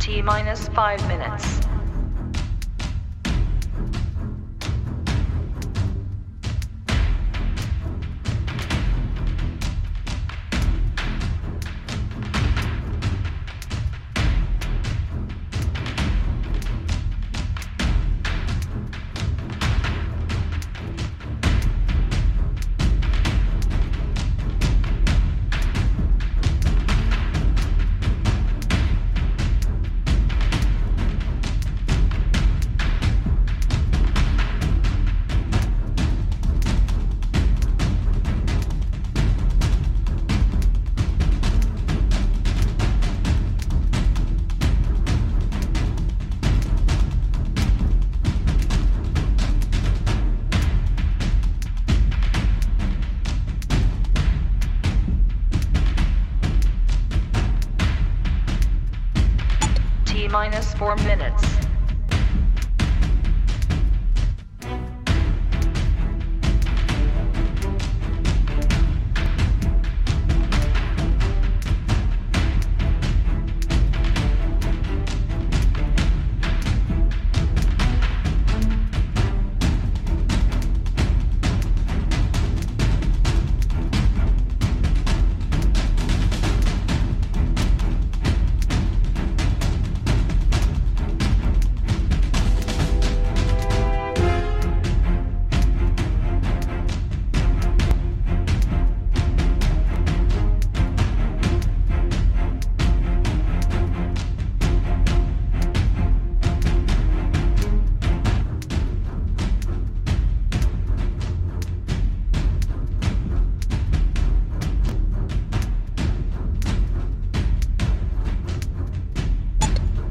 T minus 5 minutes. T minus 4 minutes.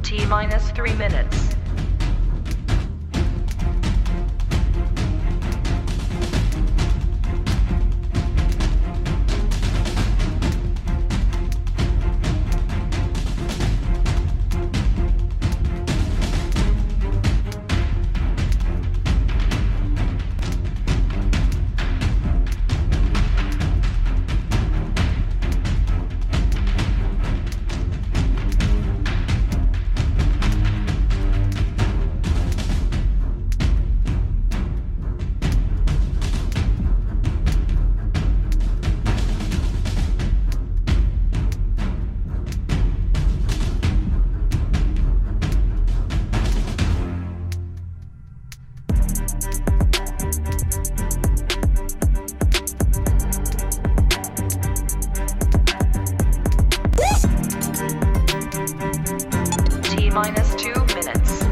T minus 3 minutes. T minus 2 minutes.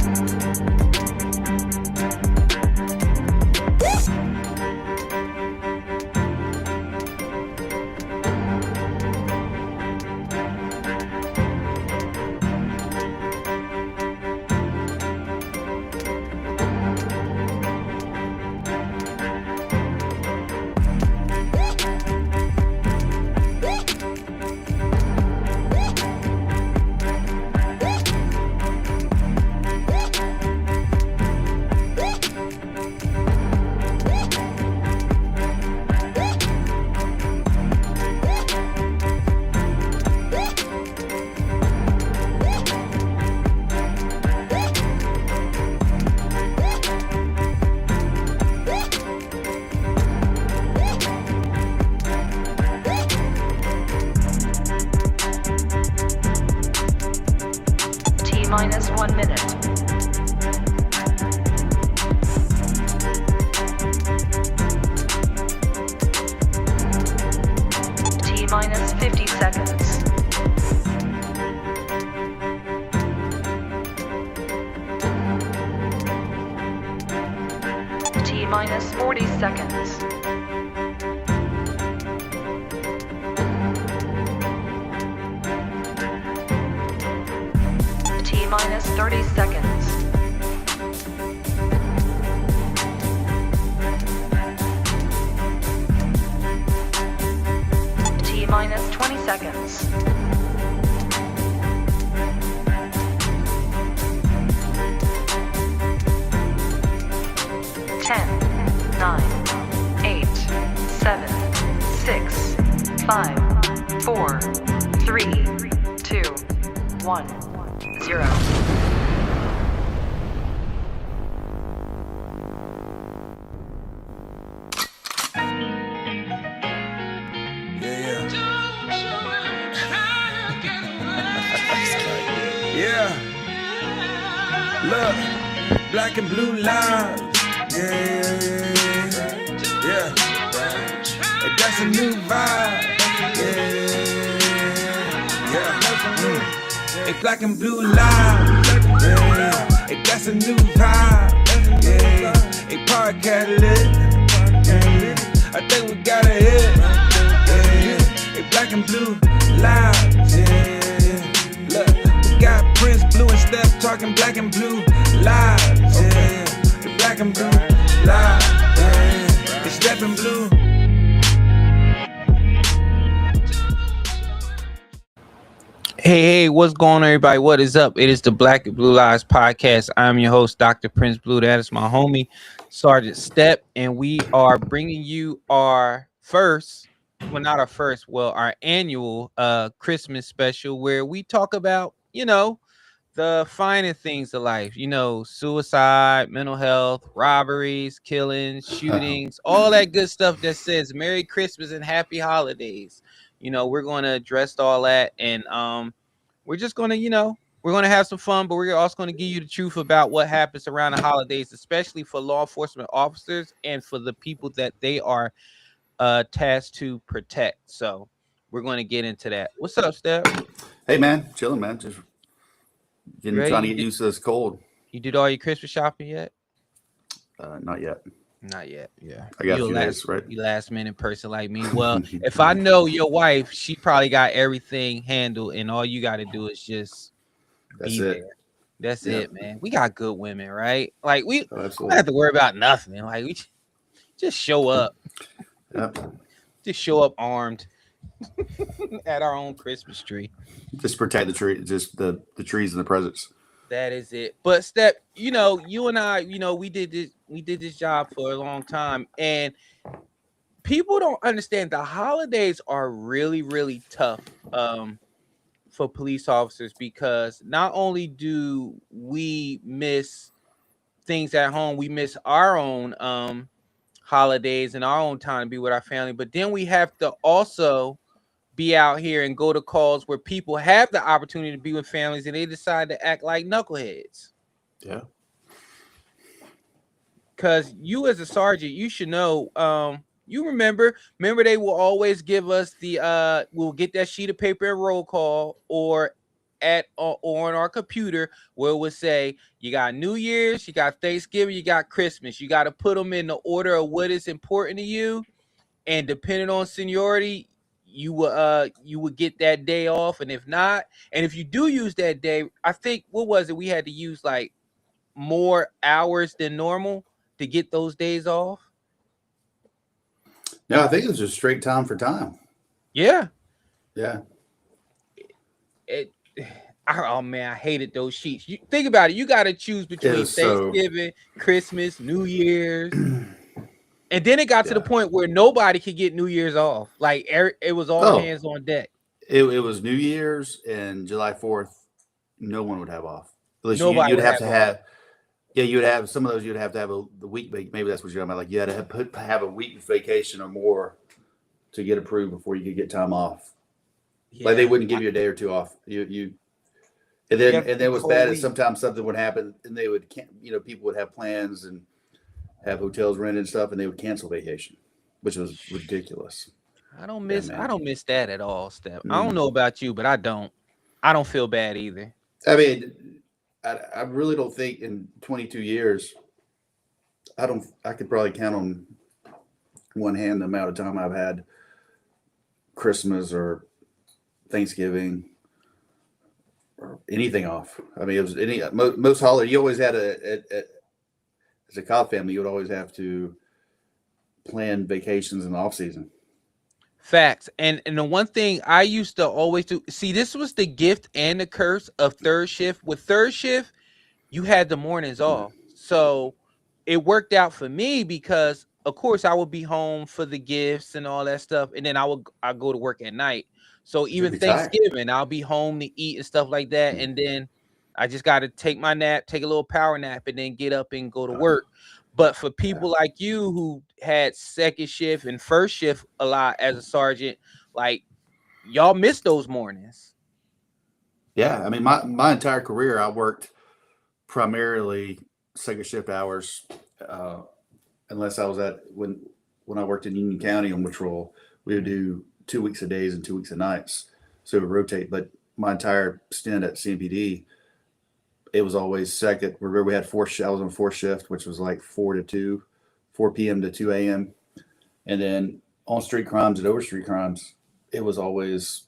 T minus 1 minute. T minus 50 seconds. T minus 40 seconds. T minus 30 seconds. T minus 20 seconds. 10, 9, 8, 7, 6, 5, 4, 3, 2, 1. 0. Yeah, look, black and blue lines. Yeah. Hey, that's a new vibe. Yeah. Hey, black and blue lines. Yeah. Hey, that's a new vibe. Yeah. Hey, podcast lit. I think we got a hit. Yeah. Hey, black and blue lines. Yeah. Look, we got Prince, Blue and Steppe talking black and blue lives. Yeah. The black and blue lives. Yeah. It's Steppe and Blue. Hey, what's going on, everybody? What is up? It is the Black and Blue Lives podcast. I'm your host, Dr. Prince Blue. That is my homie, Sergeant Steppe, and we are bringing you our our annual Christmas special where we talk about, the finer things of life, suicide, mental health, robberies, killings, shootings, all that good stuff that says Merry Christmas and Happy Holidays. We're going to address all that, and we're just going to, we're going to have some fun, but we're also going to give you the truth about what happens around the holidays, especially for law enforcement officers and for the people that they are tasked to protect. So we're going to get into that. What's up, Steph? Hey, man. Chilling, man. Just trying to get used to this cold. You did all your Christmas shopping yet? Not yet. Not yet. Yeah. I got a few days, right? You last minute person like me. Well, if I know your wife, she probably got everything handled, and all you got to do is just be there. That's it, man. We got good women, right? Like we don't have to worry about nothing. Like we just show up. Yep. Just show up armed at our own Christmas tree. Just protect the tree, just the trees and the presents. That is it. But Steph, you and I, we did this job for a long time, and people don't understand the holidays are really, really tough for police officers, because not only do we miss things at home, we miss our own holidays and our own time to be with our family, but then we have to also be out here and go to calls where people have the opportunity to be with families and they decide to act like knuckleheads. Yeah. Because you as a sergeant, you should know, you remember they will always give us the we'll get that sheet of paper and roll call or on our computer where it would say you got New Year's, you got Thanksgiving, you got Christmas. You got to put them in the order of what is important to you, and depending on seniority, you would get that day off. And if not, and if you do use that day, I think we had to use like more hours than normal to get those days off. No, I think it was just straight time for time. Yeah. Oh man, I hated those sheets. You think about it, you got to choose between Thanksgiving, Christmas, New Year's. And then it got to the point where nobody could get New Year's off. Like it was all hands on deck. It was New Year's and July 4th. No one would have off. At least Nobody you'd have to have. Yeah, you would have some of those. You'd have to have the week. Maybe that's what you're talking about. Like you had to have a week vacation or more to get approved before you could get time off. Yeah. Like they wouldn't give you a day or two off. And then what's bad is sometimes something would happen and they would people would have plans and have hotels rented and stuff, and they would cancel vacation, which was ridiculous. I don't miss that at all, Steph. I don't know about you, but I don't feel bad either. I mean, I really don't think in 22 years, I could probably count on one hand the amount of time I've had Christmas or Thanksgiving or anything off. I mean, it was most holiday. You always had as a cop family, you would always have to plan vacations in the off season. Facts. And the one thing I used to always do, see, this was the gift and the curse of third shift. With third shift, you had the mornings off. So it worked out for me because, of course, I would be home for the gifts and all that stuff. And then I go to work at night. So even Thanksgiving, I'll be home to eat and stuff like that. And then I just got to take my nap, take a little power nap, and then get up and go to work. But for Yeah. people like you who had second shift and first shift a lot as a sergeant, like y'all miss those mornings. Yeah. I mean, my entire career, I worked primarily second shift hours, uh, unless I was when I worked in Union County on patrol, we would do 2 weeks of days and 2 weeks of nights, so it would rotate. But my entire stint at CMPD, it was always second. Remember, we had I was on fourth shift, which was like 4 to 2, 4 p.m. to 2 a.m. And then on street crimes and over street crimes, it was always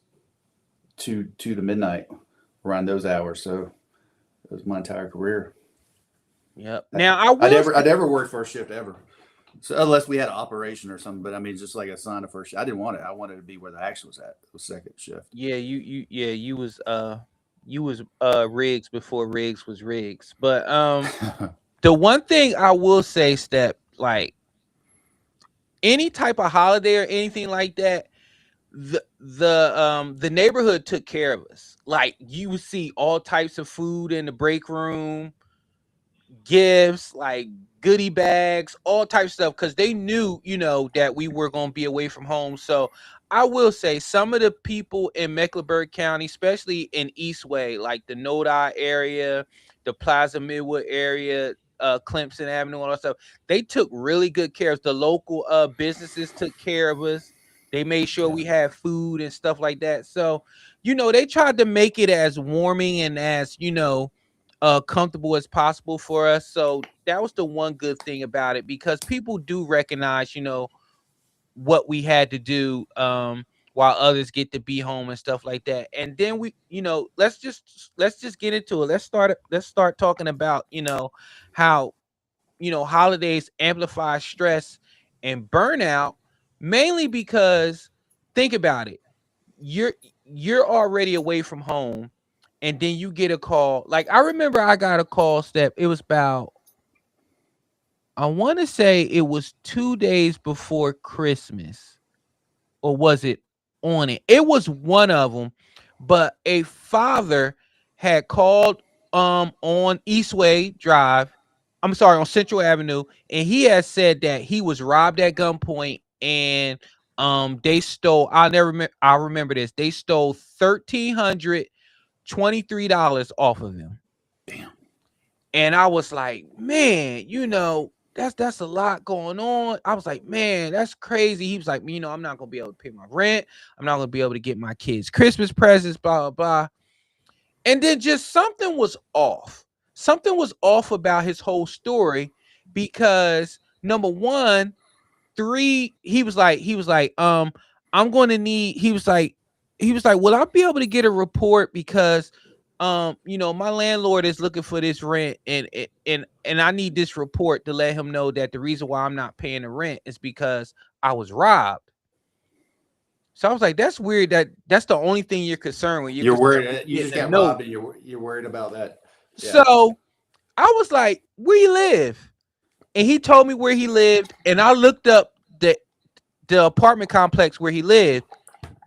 two to midnight around those hours. So it was my entire career. Yep. Now I never worked first shift ever. So unless we had an operation or something, but I mean, just like a sign of first shift. I didn't want it. I wanted to be where the action was at. It was second shift. yeah, you was Riggs before Riggs was Riggs. But the one thing I will say, Step, like any type of holiday or anything like that, the neighborhood took care of us. Like you would see all types of food in the break room, gifts, like goodie bags, all types of stuff, because they knew, that we were going to be away from home. So I will say some of the people in Mecklenburg County, especially in Eastway, like the Nodi area, the Plaza Midwood area, Clemson Avenue, all that stuff, they took really good care of us. The local businesses took care of us. They made sure Yeah. we had food and stuff like that. So, they tried to make it as warming and as, comfortable as possible for us. So that was the one good thing about it, because people do recognize, what we had to do while others get to be home and stuff like that. And then we, let's just get into it. Let's start talking about, how, holidays amplify stress and burnout, mainly because think about it. You're you're already away from home, and then you get a call. Like I remember I got a call, Step. It was about, I want to say it was 2 days before Christmas, or was it on it? It was one of them, but a father had called on Eastway Drive. I'm sorry, on Central Avenue, and he had said that he was robbed at gunpoint, and they stole. I remember this. They stole $1,323 off of him. Damn. And I was like, man, that's a lot going on. I was like, man, that's crazy. He was like, I'm not gonna be able to pay my rent. I'm not gonna be able to get my kids Christmas presents, blah blah blah. And then just something was off. Something was off about his whole story, because number one, he was like, I'm going to need. He was like, will I be able to get a report, because my landlord is looking for this rent, and I need this report to let him know that the reason why I'm not paying the rent is because I was robbed. So I was like, that's weird. That's the only thing you're concerned with. You're concerned worried. with You just getting a got note. robbed, and you're worried about that. Yeah. So I was like, where you live? And he told me where he lived, and I looked up the apartment complex where he lived,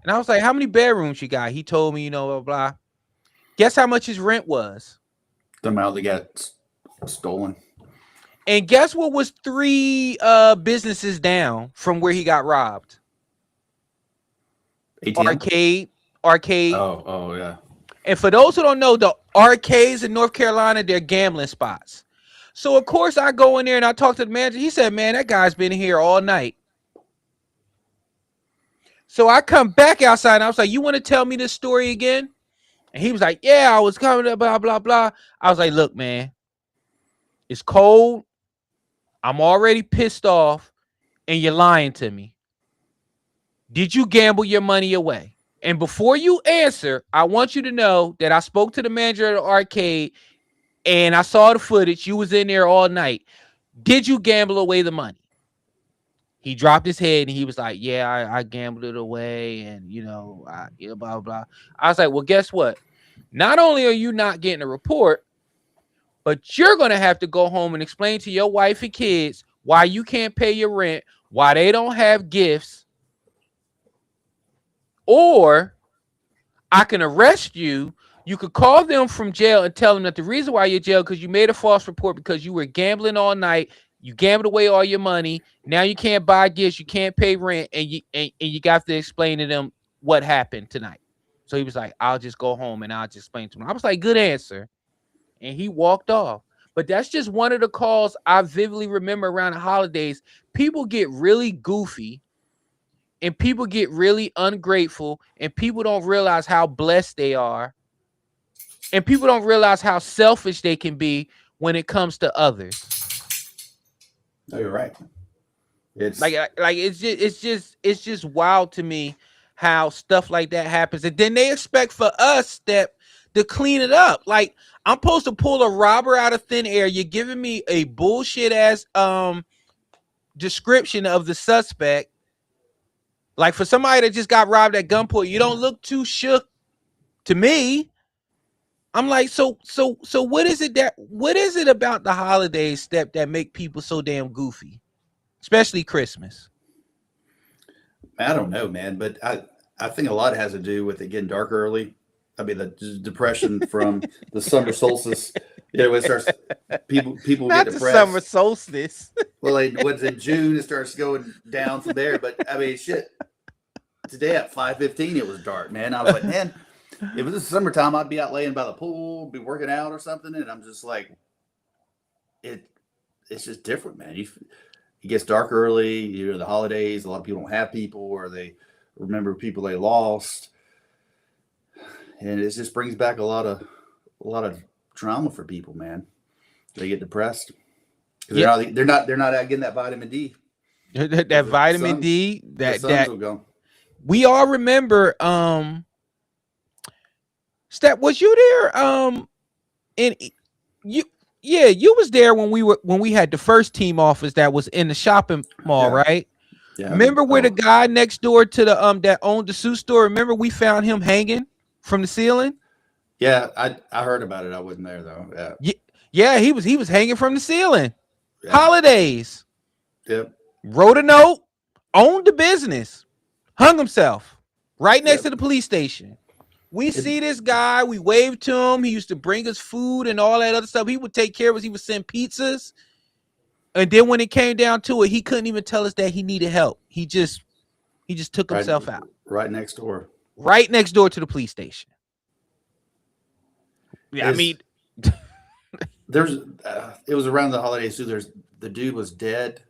and I was like, how many bedrooms you got? He told me, blah blah. Guess how much his rent was? The amount that got stolen. And guess what was 3 businesses down from where he got robbed? ATM? Arcade. Oh yeah. And for those who don't know, the arcades in North Carolina, they're gambling spots. So of course I go in there and I talk to the manager. He said, man, that guy's been here all night. So I come back outside and I was like, you want to tell me this story again? And he was like, yeah, I was coming to blah, blah, blah. I was like, look, man, it's cold. I'm already pissed off, and you're lying to me. Did you gamble your money away? And before you answer, I want you to know that I spoke to the manager of the arcade, and I saw the footage. You was in there all night. Did you gamble away the money? He dropped his head, and he was like, yeah, I gambled it away, and, blah, blah, blah. I was like, well, guess what? Not only are you not getting a report, but you're going to have to go home and explain to your wife and kids why you can't pay your rent, why they don't have gifts, or I can arrest you, You could call them from jail and tell them that the reason why you're jail because you made a false report because you were gambling all night. You gambled away all your money. Now you can't buy gifts. You can't pay rent, and you got to explain to them what happened tonight. So he was like, "I'll just go home and I'll just explain to him." I was like, "Good answer," and he walked off. But that's just one of the calls I vividly remember around the holidays. People get really goofy, and people get really ungrateful, and people don't realize how blessed they are. And people don't realize how selfish they can be when it comes to others. No, you're right. It's like it's just wild to me how stuff like that happens, and then they expect for us to clean it up. Like, I'm supposed to pull a robber out of thin air. You're giving me a bullshit ass description of the suspect. Like, for somebody that just got robbed at gunpoint, you don't look too shook to me. I'm like, so what is it about the holidays, Step, that make people so damn goofy, especially Christmas? I don't know, man, but I think a lot has to do with it getting dark early. I mean, the depression from the summer solstice. When it starts, people Not get the depressed. summer solstice. Well, what's in June? It starts going down from there. But I mean, shit. Today at 5:15, it was dark, man. I was like, man, if it was the summertime, I'd be out laying by the pool, be working out or something. And I'm just like, it's just different, man. It gets dark early. The holidays. A lot of people don't have people, or they remember people they lost, and it just brings back a lot of trauma for people, man. They get depressed because they're not out getting that vitamin D. That vitamin suns, D. The suns will go. We all remember. Step, was you there? And you was there when we had the first team office that was in the shopping mall, right? Yeah. Remember where the guy next door to the that owned the shoe store? Remember we found him hanging from the ceiling? Yeah, I heard about it. I wasn't there though. Yeah, he was hanging from the ceiling. Yeah. Holidays. Yep. Wrote a note, owned the business, hung himself right next to the police station. We see this guy, we waved to him. He used to bring us food and all that other stuff. He would take care of us. He would send pizzas. And then when it came down to it, he couldn't even tell us that he needed help. He just took himself out. Right next door. Right next door to the police station. Yeah, I mean, it was around the holidays too. The dude was dead,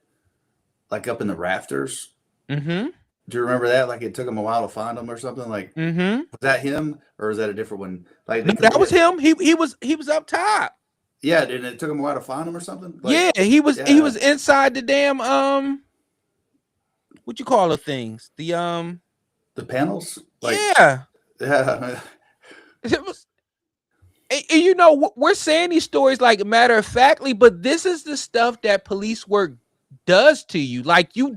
like up in the rafters. Mm-hmm. Do you remember that? Like, it took him a while to find him or something. Like, was that him or is that a different one? Like, no, that was him. He was up top. Yeah, and it took him a while to find him or something. Like, yeah, he was inside the damn what you call the things? The panels. Like, yeah. Yeah. It was. And we're saying these stories like matter of factly, but this is the stuff that police work does to you. Like, you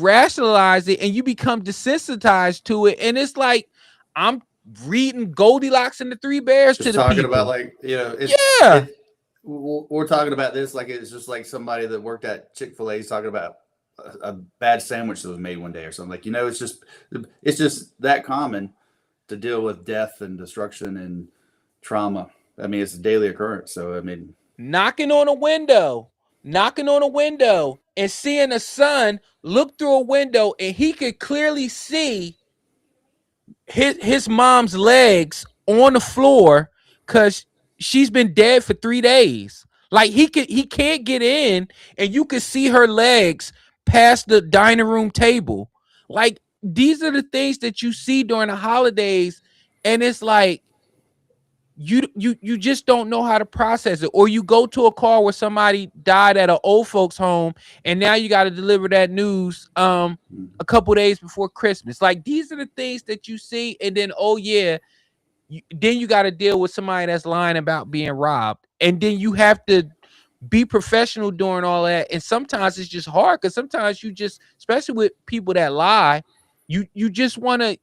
rationalize it and you become desensitized to it, and it's like I'm reading Goldilocks and the Three Bears just to the talking people. about, like, we're talking about this like it's just like somebody that worked at Chick-fil-A is talking about a bad sandwich that was made one day or something. Like, it's just that common to deal with death and destruction and trauma. I mean, it's a daily occurrence. So, I mean, knocking on a window and seeing a son look through a window, and he could clearly see his mom's legs on the floor because she's been dead for 3 days. Like, he can't get in, and you could see her legs past the dining room table. Like, these are the things that you see during the holidays, and it's like you just don't know how to process it. Or you go to a call where somebody died at an old folks home, and now you got to deliver that news a couple days before Christmas. Like, these are the things that you see, and then then you got to deal with somebody that's lying about being robbed, and then you have to be professional during all that. And sometimes it's just hard because sometimes you just, especially with people that lie, you just want to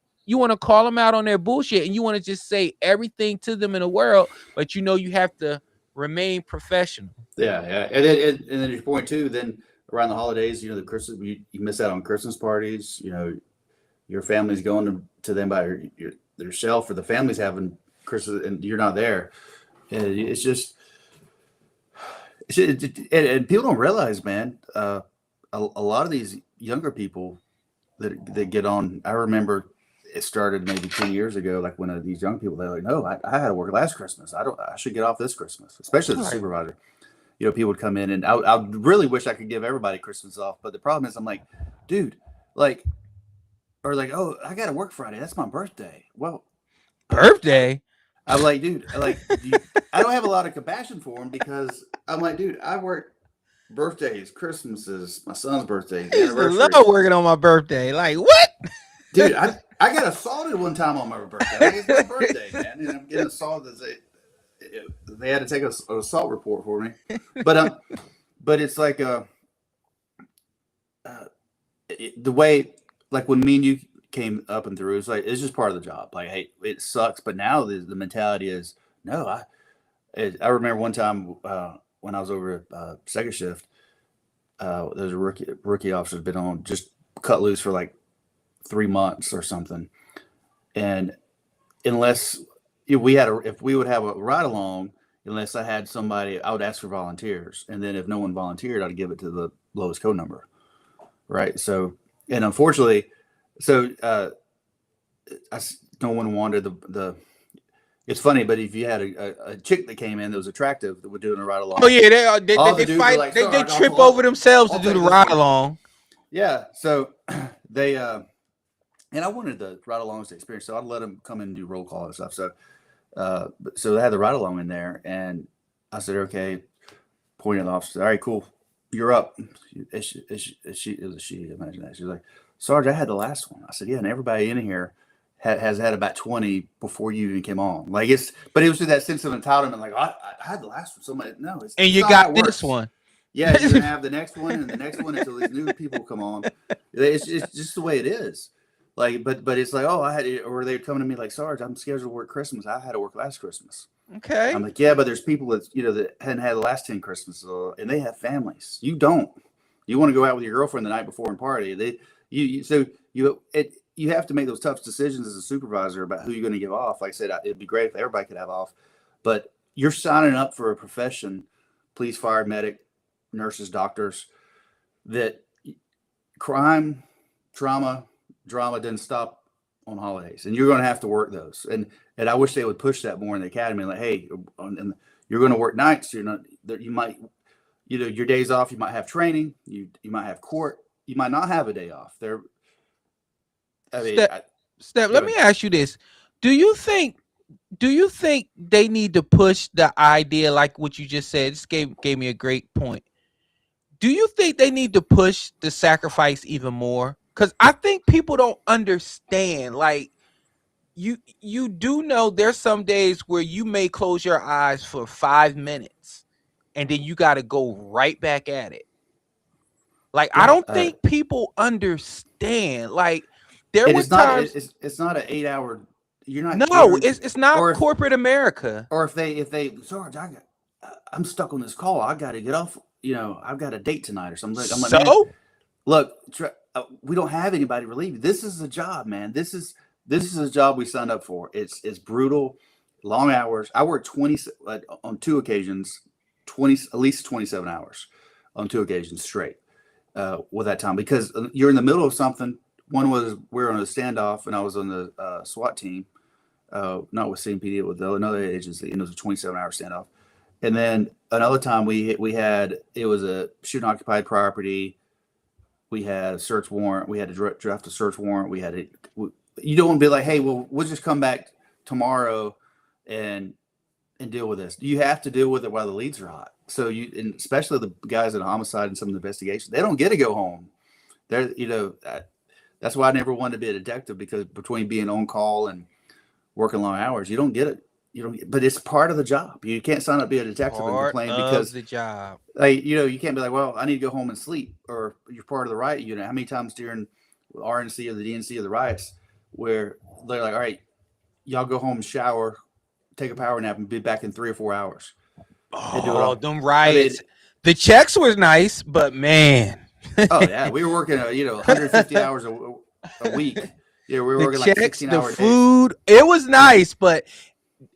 call them out on their bullshit, and you want to just say everything to them in the world, but you have to remain professional. Yeah. And then your point too, then around the holidays, the Christmas, you miss out on Christmas parties. Your family's going to them by shelf, or the family's having Christmas and you're not there. And it's just, and people don't realize, man, a lot of these younger people that get on, I remember it started maybe 10 years ago, like when these young people, they're like, no, I had to work last Christmas. I should get off this Christmas, especially as a supervisor. People would come in, and I really wish I could give everybody Christmas off. But the problem is, I'm like, dude, like, or like, oh, I got to work Friday. That's my birthday. Well, birthday. I'm like, dude, I don't have a lot of compassion for him, because I'm like, dude, I work birthdays, Christmases, my son's birthday, I love working on my birthday. Like, what? Dude, I got assaulted one time on my birthday. Like, it's my birthday, man, and I'm getting assaulted. They had to take an assault report for me, but it's like the way, like when me and you came up and through, it's like it's just part of the job. Like, hey, it sucks, but now the mentality is no. I remember one time when I was over at second shift, there's a rookie officer had been on, just cut loose for like 3 months or something, and unless if we would have a ride along, unless I had somebody, I would ask for volunteers, and then if no one volunteered, I'd give it to the lowest code number, right? So, and unfortunately, I no one wanted the. It's funny, but if you had a chick that came in that was attractive that would do a ride along, oh yeah, they fight, like, they trip over themselves to do the ride along. Yeah, so they and I wanted the ride alongs to experience, so I'd let them come in and do roll call and stuff. So they had the ride along in there, and I said, okay, pointing at the officer, all right, cool, you're up. It was a she, imagine that. She's like, Sarge, I had the last one. I said, yeah, and everybody in here has had about 20 before you even came on. Like, but it was through that sense of entitlement, like, I had the last one. Somebody, no, it's and you got this one. Yeah, you're gonna have the next one and the next one until these new people come on. It's just the way it is. Like, but it's like, oh, I had it, or they come to me like, Sarge, I'm scheduled to work Christmas. I had to work last Christmas. Okay. I'm like, yeah, but there's people that that hadn't had the last 10 Christmases, and they have families. You don't. You want to go out with your girlfriend the night before and party. You have to make those tough decisions as a supervisor about who you're going to give off. Like I said, it'd be great if everybody could have off, but you're signing up for a profession, police, fire, medic, nurses, doctors, that crime, trauma, drama didn't stop on holidays, and you're going to have to work those. And I wish they would push that more in the academy. Like, hey, and you're going to work nights. You're not. You might, your days off. You might have training. You might have court. You might not have a day off. Step. Let me ask you this: Do you think they need to push the idea, like what you just said? This gave me a great point. Do you think they need to push the sacrifice even more? Because I think people don't understand. Like, you do know there's some days where you may close your eyes for 5 minutes, and then you got to go right back at it. Like, I don't think people understand. Like, there was times it's not an 8-hour. You're not. No, it's not corporate America. Or if they Sarge, I'm stuck on this call. I got to get off. I've got a date tonight or something. I'm like, man, look, we don't have anybody relieve you. This is a job, man. This is a job we signed up for. It's brutal, long hours. I worked 20 on 2 occasions, at least 27 hours on 2 occasions straight with that time, because you're in the middle of something. One was we were on a standoff, and I was on the SWAT team, not with CMPD, with another agency, and it was a 27-hour standoff. And then another time we had, it was a shooting occupied property. We had a search warrant. We had to draft a search warrant. You don't want to be like, hey, well, we'll just come back tomorrow and deal with this. You have to deal with it while the leads are hot. So and especially the guys in homicide and some of the investigation, they don't get to go home. That's why I never wanted to be a detective, because between being on call and working long hours, you don't get it. But it's part of the job. You can't sign up to be a detective and complain because the job. Like, you can't be like, well, I need to go home and sleep, or you're part of the riot unit. How many times during RNC or the DNC or the riots where they're like, all right, y'all go home, shower, take a power nap, and be back in 3 or 4 hours. Oh, them riots. The checks were nice, but man. Oh yeah, we were working 150 hours a week, Yeah, we were the working like checks, 16-hour the food. It was nice, but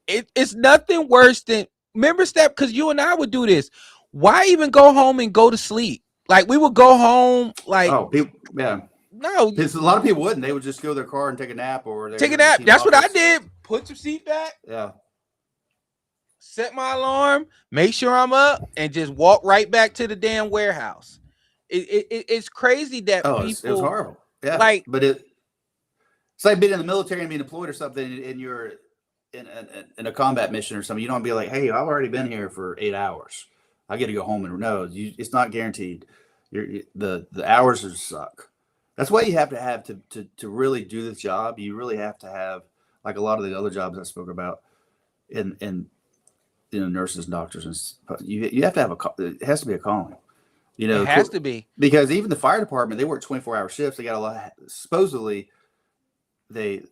it's nothing worse than remember Step, because you and I would do this. Why even go home and go to sleep? Like we would go home like Oh, people, yeah. no, Because a lot of people wouldn't. They would just go to their car and take a nap, or they take a go to the nap. team That's what I office. did. Put your seat back, Yeah. set my alarm, make sure I'm up, and just walk right back to the damn warehouse. It's crazy that Oh, people it was horrible. Yeah. like But it's like being in the military and being deployed or something, and you're in a combat mission or something. You don't be like, hey, I've already been here for 8 hours. I get to go home. And no, it's not guaranteed. The hours are suck. That's why you have to really do this job. You really have to have, like a lot of the other jobs I spoke about, in nurses, doctors, and you have to have it has to be a calling. it has to be. Because even the fire department, they work 24-hour shifts. They got a lot. Supposedly, they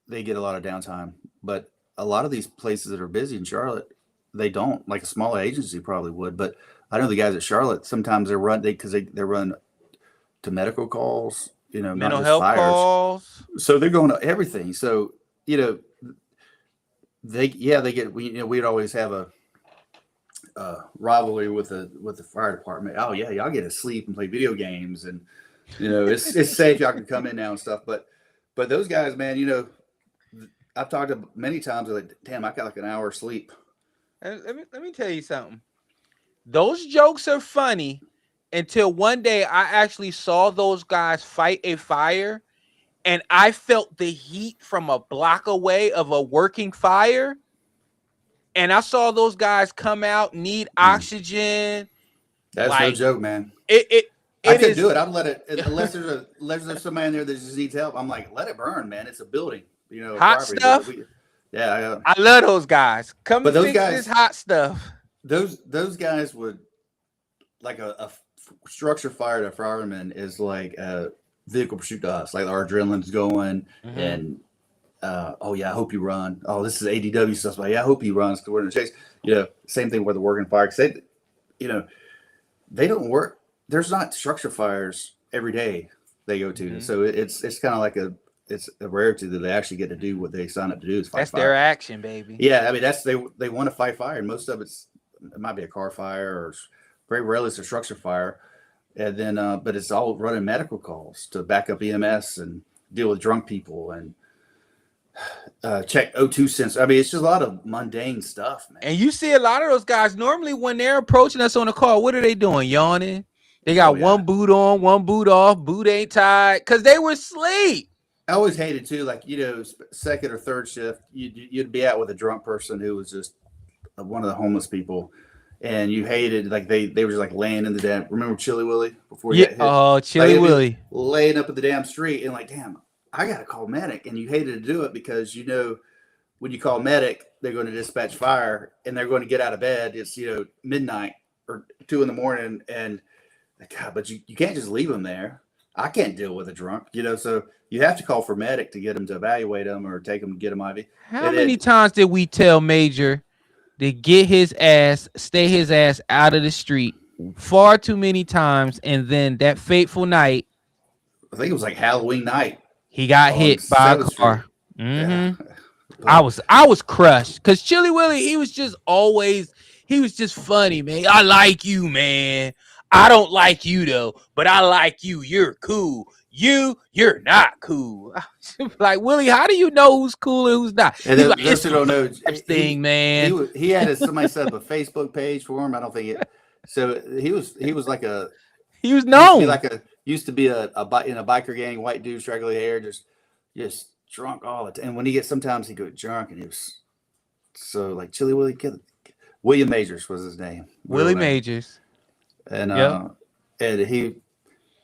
get a lot of downtime, but a lot of these places that are busy in Charlotte, they don't. Like a smaller agency probably would, but I know the guys at Charlotte sometimes they run to medical calls, not Mental just health fires. calls. So they're going to everything. So they get we'd always have a rivalry with the fire department. Oh yeah, y'all get to sleep and play video games, and it's safe. Y'all can come in now and stuff. But those guys, man, I've talked to many times. They're like, damn, I got like an hour of sleep. Let me tell you something. Those jokes are funny until one day I actually saw those guys fight a fire, and I felt the heat from a block away of a working fire. And I saw those guys come out, need oxygen. That's no joke, man. I couldn't do it. I'd let it unless there's somebody in there that just needs help. I'm like, let it burn, man. It's a building, hot property. stuff. I love those guys. Come and fix this hot stuff. Those guys would, like a structure fire to fireman is like a vehicle pursuit to us. Like our adrenaline's going, and oh yeah, I hope you run. Oh, this is ADW stuff. Like, yeah, I hope he runs because we're in a chase. Same thing with the working fire. Because they don't work. There's not structure fires every day they go to. So it's kind of like it's a rarity that they actually get to do what they sign up to do is fight that's fire. Their action, baby. Yeah, I mean they want to fight fire, and most of it might be a car fire, or very rarely it's a structure fire, and then but it's all running medical calls to back up EMS and deal with drunk people and check O2 sensors. I mean, it's just a lot of mundane stuff, man. And you see a lot of those guys normally when they're approaching us on the call, what are they doing? Yawning. They got one boot on, one boot off. Boot ain't tied because they were asleep. I always hated too, like second or third shift, you'd be out with a drunk person who was just one of the homeless people, and you hated like they were just like laying in the damn. Remember Chili Willie before you got hit? Oh, Chili Willie laying up at the damn street and like, damn, I gotta call medic, and you hated to do it because when you call medic, they're going to dispatch fire and they're going to get out of bed. It's midnight or 2 a.m, and God, but you can't just leave them there. I can't deal with a drunk, so you have to call for medic to get them to evaluate them or take them to get them IV. How many times did we tell Major to get stay his ass out of the street? Far too many times. And then that fateful night, I think it was like Halloween night, he got hit by a car. Yeah. I was crushed because Chili Willie, he was just funny, man. I like you, man. I don't like you though, but I like you. You're cool. You're not cool. Like, Willie, how do you know who's cool and who's not? And Like, those who don't know, thing, man. He had somebody set up a Facebook page for him. I don't think it. So he was like he was known. Used to be in a biker gang, white dude, straggly hair, just drunk all the time. And when sometimes he go drunk, and he was so like Chili Willie. William Majors was his name. Willie Majors. And and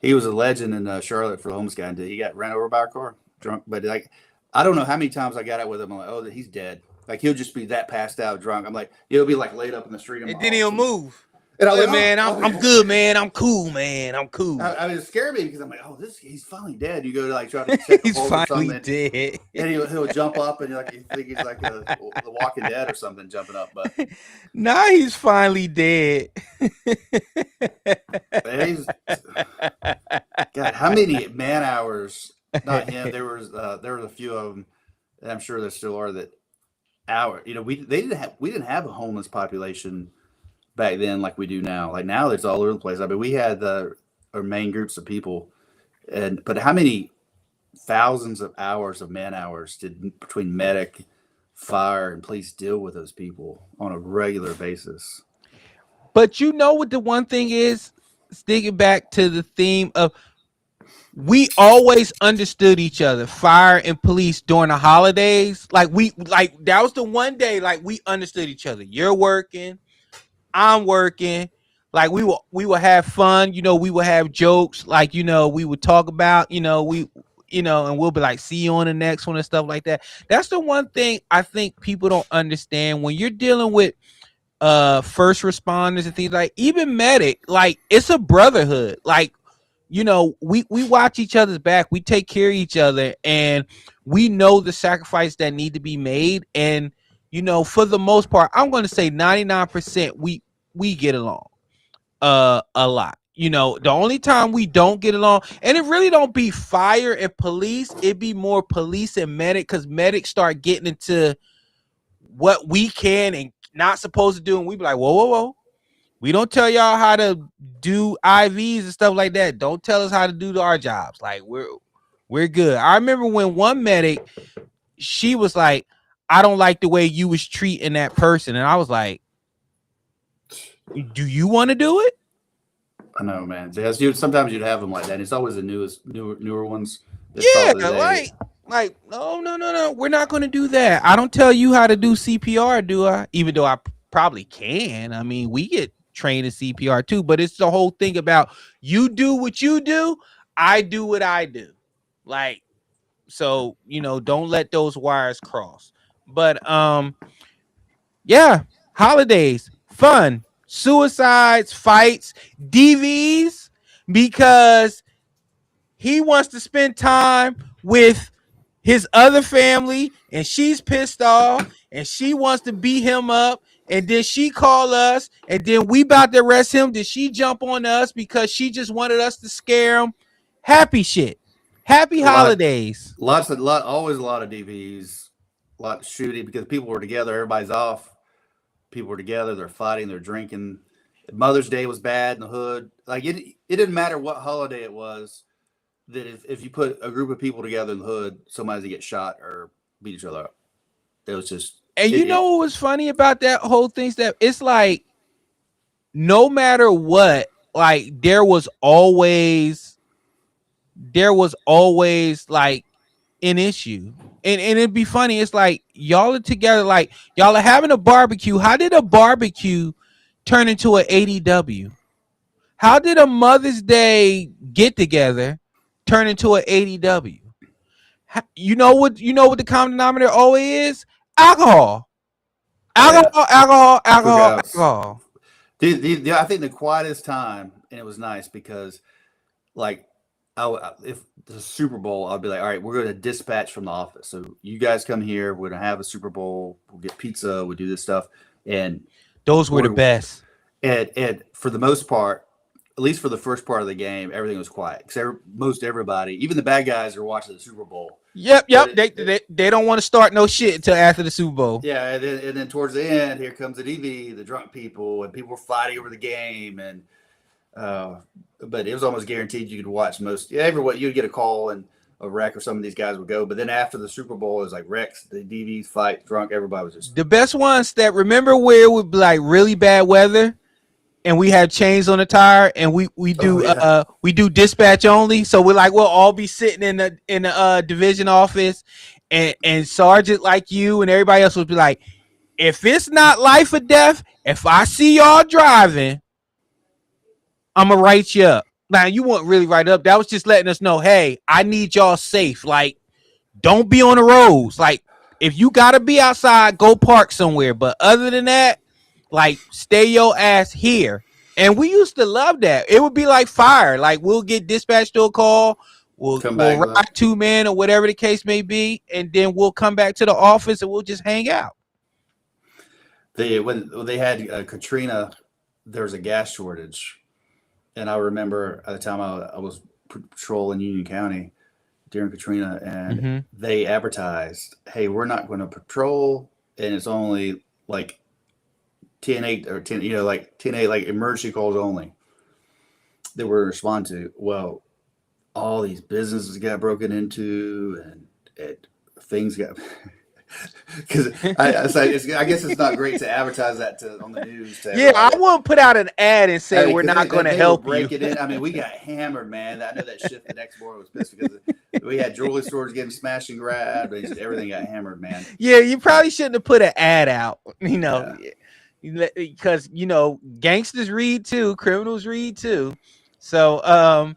he was a legend in Charlotte for the homeless guy. He got ran over by a car, drunk. But like, I don't know how many times I got out with him. I'm like, oh, he's dead. Like he'll just be that passed out, drunk. I'm like, he'll be like laid up in the street. And then he'll move. And I was like, man, I'm good, man. I'm cool, man. I'm cool. I mean, it scared me because I'm like, oh, he's finally dead. You go to like try to check he's finally dead. And he'll jump up and you think he's like the Walking Dead or something jumping up. But nah, he's finally dead. God, how many man hours not him. There was a few of them, and I'm sure there still are that we didn't have a homeless population back then like we do now. Like now, it's all over the place. I mean, we had our main groups of people, but how many thousands of hours of man hours did between medic, fire, and police deal with those people on a regular basis? But you know what the one thing is, sticking back to the theme of we always understood each other, fire and police during the holidays. Like that was the one day like we understood each other. You're working, I'm working. Like we will have fun, we will have jokes, like we would talk about, and we'll be like, see you on the next one and stuff like that. That's the one thing I think people don't understand when you're dealing with first responders and things, like even medic, like it's a brotherhood. Like we watch each other's back, we take care of each other, and we know the sacrifice that need to be made. And for the most part, I'm going to say 99% we get along a lot. The only time we don't get along, and it really don't be fire and police, it be more police and medic, because medics start getting into what we can and not supposed to do, and we be like, whoa, we don't tell y'all how to do IVs and stuff like that. Don't tell us how to do our jobs. Like we're good. I remember when one medic, she was like, I don't like the way you was treating that person. And I was like, do you want to do it? I know, man. Sometimes you'd have them like that. It's always the newer ones. Yeah, like no. We're not going to do that. I don't tell you how to do CPR, do I? Even though I probably can. I mean, we get trained in CPR too, but it's the whole thing about you do what you do, I do what I do. Like, so don't let those wires cross. But yeah, holidays, fun, suicides, fights, DVs, because he wants to spend time with his other family and she's pissed off and she wants to beat him up, and then she call us and then we about to arrest him. Then she jump on us because she just wanted us to scare him. Happy shit. Happy holidays. Always a lot of DVs, a lot of shooting because people were together. Everybody's off. People were together. They're fighting. They're drinking. Mother's Day was bad in the hood. Like it didn't matter what holiday it was. That if you put a group of people together in the hood, somebody's to get shot or beat each other up. It was just. And what was funny about that whole thing is that it's like, no matter what, like there was always like an issue. And it'd be funny. It's like y'all are together, like y'all are having a barbecue. How did a barbecue turn into an ADW? How did a Mother's Day get together turn into an ADW? You know what the common denominator always is? Alcohol. Alcohol. I think the quietest time, and it was nice because, like, if the Super Bowl, I'd be like, all right, we're going to dispatch from the office. So you guys come here. We're going to have a Super Bowl. We'll get pizza. We'll do this stuff. And those were the best. And for the most part, at least for the first part of the game, everything was quiet because most everybody, even the bad guys, are watching the Super Bowl. Yep. They don't want to start no shit until after the Super Bowl. Yeah, and then towards the end, here comes the DV, the drunk people, and people were fighting over the game. And but it was almost guaranteed you could watch you'd get a call and a wreck or some of these guys would go. But then after the Super Bowl, it was like wrecks, the DVs, fight, drunk. Everybody was just the best ones. That remember where it would be like really bad weather. And we had chains on the tire, and we do dispatch only. So we'll all be sitting in the division office, and sergeant like you and everybody else would be like, if it's not life or death, if I see y'all driving, I'm gonna write you up. Now you won't really write up. That was just letting us know, hey, I need y'all safe. Like, don't be on the roads. Like, if you gotta be outside, go park somewhere. But other than that, like, stay your ass here. And we used to love that. It would be like fire. Like, we'll get dispatched to a call. We'll ride 2 men or whatever the case may be. And then we'll come back to the office and we'll just hang out. When they had Katrina, there was a gas shortage. And I remember at the time I was patrolling Union County, during Katrina, and Mm-hmm. they advertised, "Hey, we're not going to patrol, and it's only like 10-8 or 10, like 10-8, like emergency calls only that we're respond to." Well, all these businesses got broken into, and things got. Because I guess it's not great to advertise that on the news. To Yeah, I everybody. wouldn't put out an ad and say we're 'Cause not going to they help will you. break it in. I mean, we got hammered, man. I know that shift the next morning was pissed because we had jewelry stores getting smashed and grabbed. Everything got hammered, man. Yeah, you probably shouldn't have put an ad out, Yeah. because gangsters read too, criminals read too. So,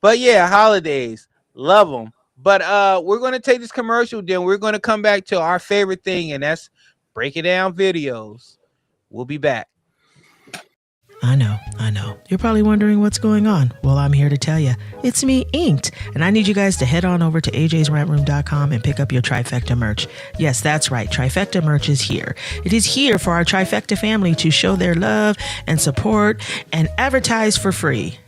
but yeah, holidays, love them. But we're gonna take this commercial, then we're gonna come back to our favorite thing, and that's breaking down videos. We'll be back. I know. You're probably wondering what's going on. Well, I'm here to tell you. It's me, Inked, and I need you guys to head on over to ajsrantroom.com and pick up your Trifecta merch. Yes, that's right. Trifecta merch is here. It is here for our Trifecta family to show their love and support and advertise for free.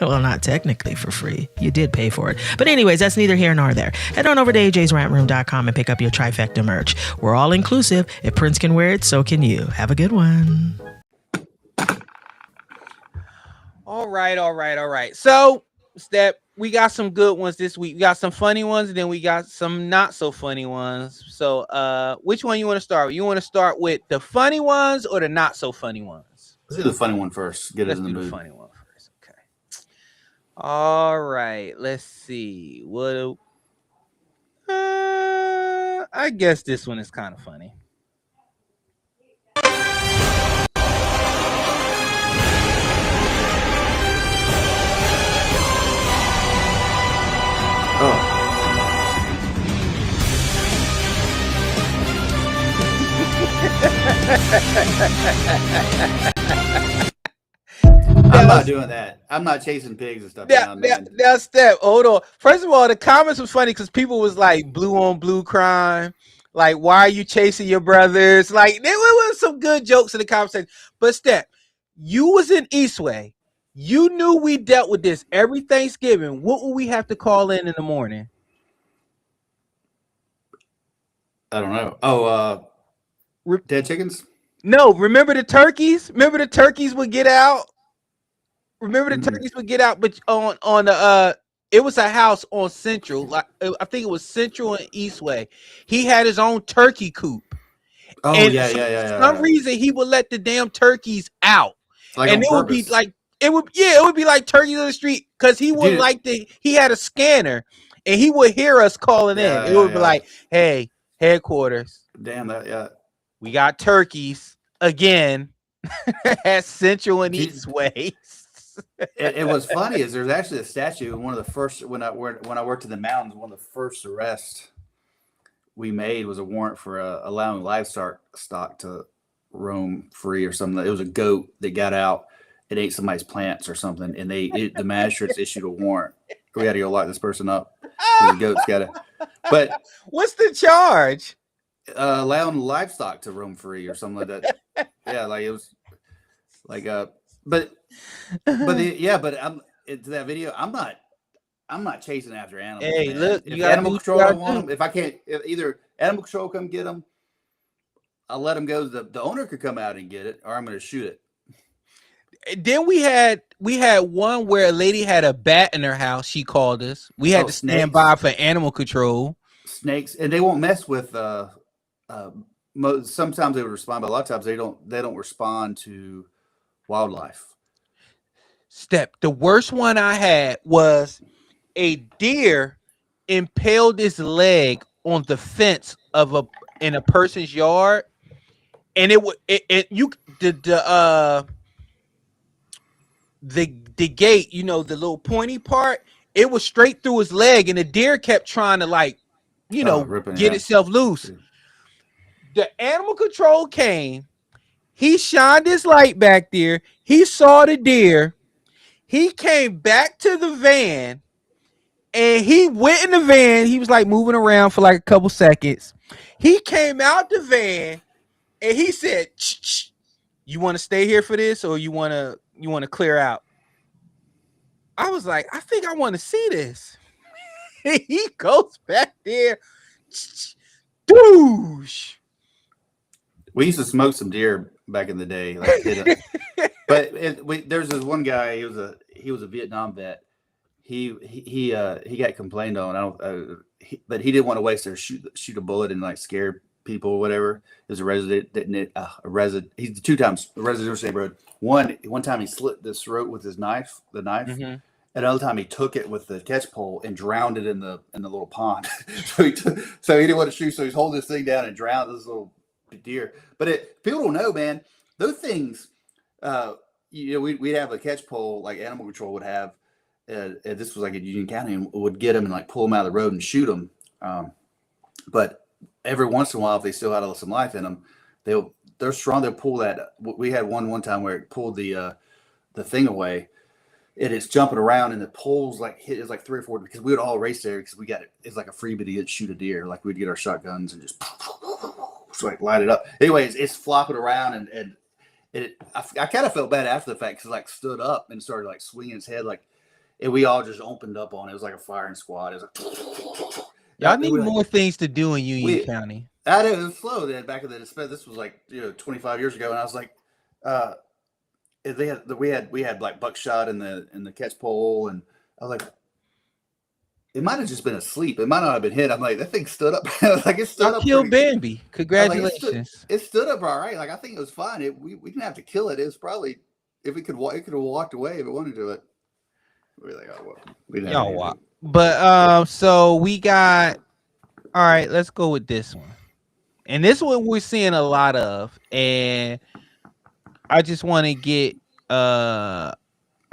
Well, not technically for free. You did pay for it. But anyways, that's neither here nor there. Head on over to ajsrantroom.com and pick up your Trifecta merch. We're all inclusive. If Prince can wear it, so can you. Have a good one. All right. So, Step, we got some good ones this week. We got some funny ones, and then we got some not so funny ones. So, which one you want to start with? You want to start with the funny ones or the not so funny ones? Let's do the funny one first. Get Let's it in do the the mood. funny one first. Okay. All right. Let's see. What? I guess this one is kind of funny. Oh. I'm not doing that. I'm not chasing pigs and stuff. Now, Step, hold on. First of all, the comments was funny because people was like, blue on blue crime. Like, why are you chasing your brothers? Like, there was some good jokes in the conversation. But Step, you was in Eastway. You knew we dealt with this every Thanksgiving. What would we have to call in the morning? I don't know. Oh, dead chickens? No, remember the turkeys? Remember the turkeys would get out? Turkeys would get out, but on the it was a house on Central, like I think it was Central and Eastway. He had his own turkey coop. Oh, and yeah. For some reason, he would let the damn turkeys out, Like and on it purpose. would be like it would be like turkeys on the street because he would he had a scanner and he would hear us calling in. It would be like, "Hey, headquarters, damn that, yeah. We got turkeys again at Central and Eastway." It was funny is there's actually a statue. One of the first when I worked in the mountains, one of the first arrests we made was a warrant for allowing livestock to roam free or something. It was a goat that got out and ate somebody's plants or something, and the magistrates issued a warrant. We got to go lock this person up. The goat's got to. But what's the charge? Allowing livestock to roam free or something like that. Yeah, like it was like but I'm into that video. I'm not chasing after animals. Hey, man. look, if you got animal control don't want them, if I can't, if either animal control come get them, I'll let them go. The owner could come out and get it, or I'm going to shoot it. Then we had one where a lady had a bat in her house. She called us. We had to stand by for animal control. Snakes, and they won't mess with. Sometimes they would respond, but a lot of times they don't respond to wildlife. Step. The worst one I had was a deer impaled its leg on the fence in a person's yard, and the gate, the little pointy part, it was straight through his leg, and the deer kept trying to get itself loose. The animal control came. He shined his light back there. He saw the deer. He came back to the van, and he went in the van. He was like moving around for like a couple seconds. He came out the van, and he said, "You want to stay here for this, or you want to clear out?" I was like, I think I want to see this. he goes back there. Douche. We used to smoke some deer back in the day, like, but there's this one guy. He was a Vietnam vet. He got complained on. I don't, but he didn't want to waste their shoot a bullet and like scare people or whatever. It was a resident. He's 2 times a residential neighborhood. One time he slit this throat with his knife. Mm-hmm. Another time he took it with the catch pole and drowned it in the little pond. so he didn't want to shoot. So he's holding this thing down and drowned this little deer. But people don't know, man. Those things, we'd have a catch pole like animal control would have. This was like in Union County, and would get them and like pull them out of the road and shoot them. But every once in a while, if they still had some life in them, they're strong. They'll pull that. We had one time where it pulled the thing away. It's jumping around and the poles it's like 3 or 4 because we would all race there because we got it. It's like a freebie to shoot a deer. Like we'd get our shotguns and just like light it up. Anyways, it's flopping around and I kind of felt bad after the fact because like stood up and started like swinging its head like, and we all just opened up on it. It was like a firing squad. It was like y'all need more things to do in Union County. I know it was slow then back in the this was like 25 years ago, and I was like, we had like buckshot in the catch pole, and I was like, it might have just been asleep. It might not have been hit. I'm like, that thing stood up. Like it stood up. Killed Bambi. Congratulations. It stood up all right. Like I think it was fine. We didn't have to kill it. It was probably if it could have walked away if it wanted to. It. We like, oh, well, we didn't have Y'all, but so we got. All right, let's go with this one. And this one we're seeing a lot of, and I just want to get I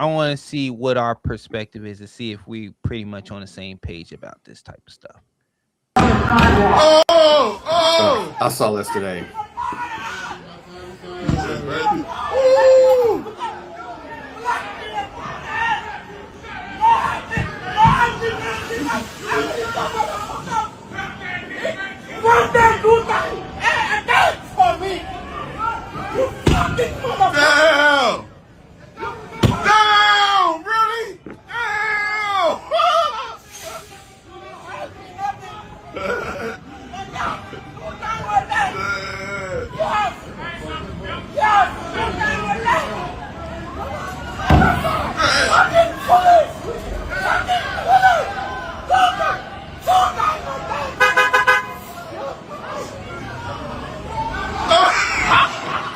want to see what our perspective is to see if we pretty much on the same page about this type of stuff. I saw this today. Damn! Damn! Really? Damn!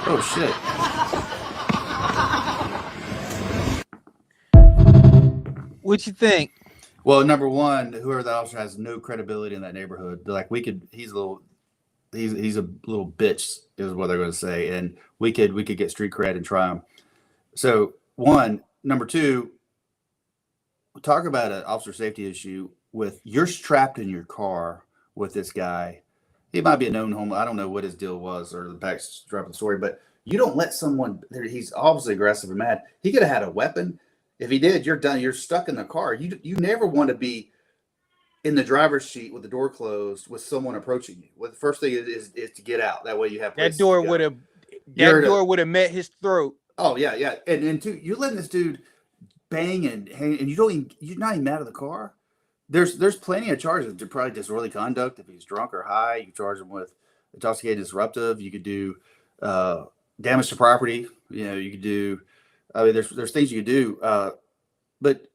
Oh shit. What you think? Well, number one, whoever that officer has no credibility in that neighborhood. They're like, he's a little bitch, is what they're going to say, and we could get street cred and try him. So number two, talk about an officer safety issue with you're strapped in your car with this guy. He might be a known homeless. I don't know what his deal was or the backdrop of the story, but you don't let someone. He's obviously aggressive and mad. He could have had a weapon. If he did, you're done. You're stuck in the car. You never want to be in the driver's seat with the door closed with someone approaching you. Well, the first thing is to get out. That way you have that door would have met his throat. Oh yeah, and two, you're letting this dude bang and you're not even mad at the car. There's plenty of charges to probably disorderly conduct if he's drunk or high. You charge him with intoxicated disruptive. You could do damage to property. You could do. I mean, there's things you could do. But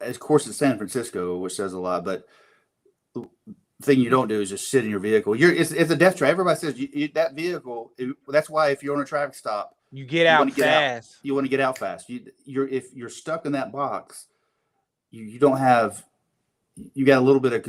of course, it's San Francisco, which says a lot. But the thing you don't do is just sit in your vehicle. It's a death trap. Everybody says that vehicle. That's why if you're on a traffic stop, you get out fast. You want to get out fast. If you're stuck in that box, you don't have. You got a little bit of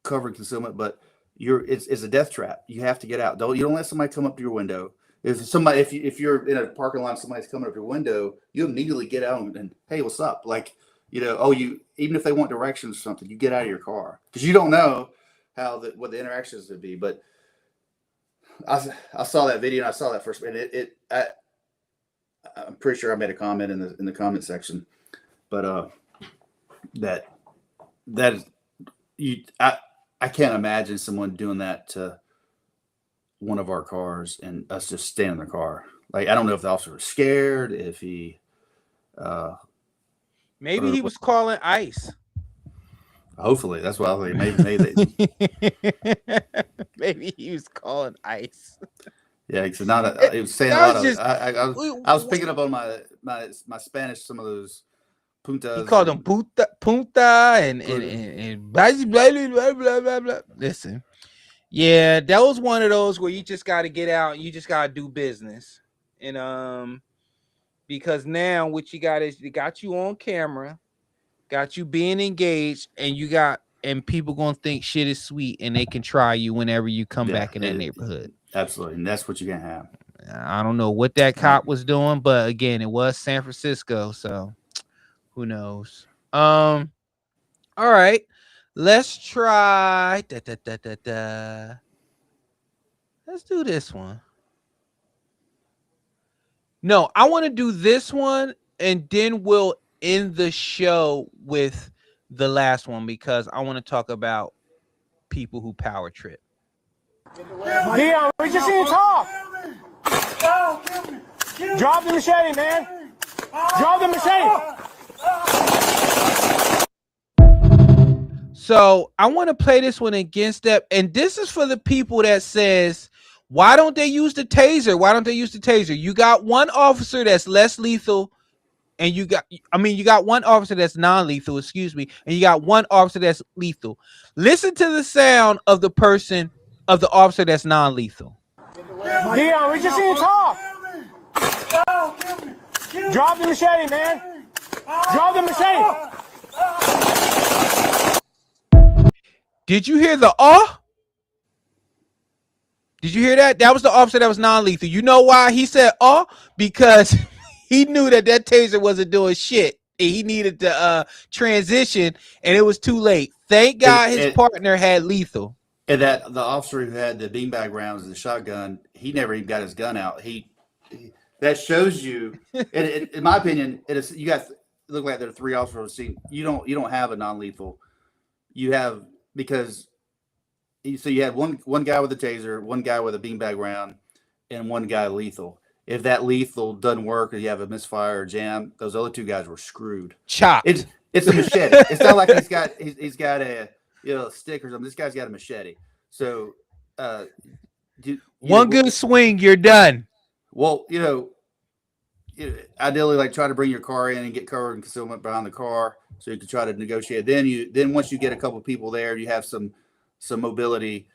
covered concealment, but it's a death trap. You have to get out. You don't let somebody come up to your window. If you're in a parking lot, somebody's coming up your window, you immediately get out and hey, what's up? Like, even if they want directions or something, you get out of your car because you don't know what the interactions would be. But I saw that video and I saw that first, and I'm pretty sure I made a comment in the comment section, but I can't imagine someone doing that to one of our cars and us just staying in the car. Like, I don't know if the officer was scared, if he maybe he was calling ICE. Hopefully, that's what I think. Maybe Maybe he was calling ICE. yeah, it's not. It was saying a That lot was of. just I was picking up on my Spanish. Some of those puntas. he called them punta and blah, blah, blah, blah, blah, blah. Listen, yeah, that was one of those where you just got to get out. You just got to do business, and because now what you got is they got you on camera, got you being engaged, and people gonna think shit is sweet, and they can try you whenever you come back in that neighborhood. Absolutely, and that's what you're gonna have. I don't know what that cop was doing, but again, it was San Francisco, so who knows? All right, let's try. Let's do this one. No, I want to do this one, and then we'll end the show with the last one because I want to talk about people who power trip. Dion, we just need to talk. Drop the machete, man. Drop the machete. So I want to play this one against that, and this is for the people that says, why don't they use the taser? Why don't they use the taser? You got one officer that's less lethal, and you got one officer that's non-lethal, excuse me, and you got one officer that's lethal. Listen to the sound of the officer that's non-lethal. Dion, we just need to talk. Drop the machete, man. Drop the machete. Did you hear the Did you hear that? That was the officer that was non-lethal. You know why he said because he knew that taser wasn't doing shit. He needed to transition, and it was too late. Thank God his partner had lethal. And that the officer who had the beanbag rounds and the shotgun, he never even got his gun out. That shows you, in my opinion, it is. You guys look like there are three officers. See, you don't have a non-lethal. You have because so you had one guy with a taser, one guy with a beanbag round, and one guy lethal. If that lethal doesn't work or you have a misfire or jam, those other two guys were screwed. Chopped. It's a machete. It's not like he's got a stick or something. This guy's got a machete. So one good swing, you're done. Well, ideally, like try to bring your car in and get covered and concealment behind the car, so you can try to negotiate. Then once you get a couple of people there, you have some mobility,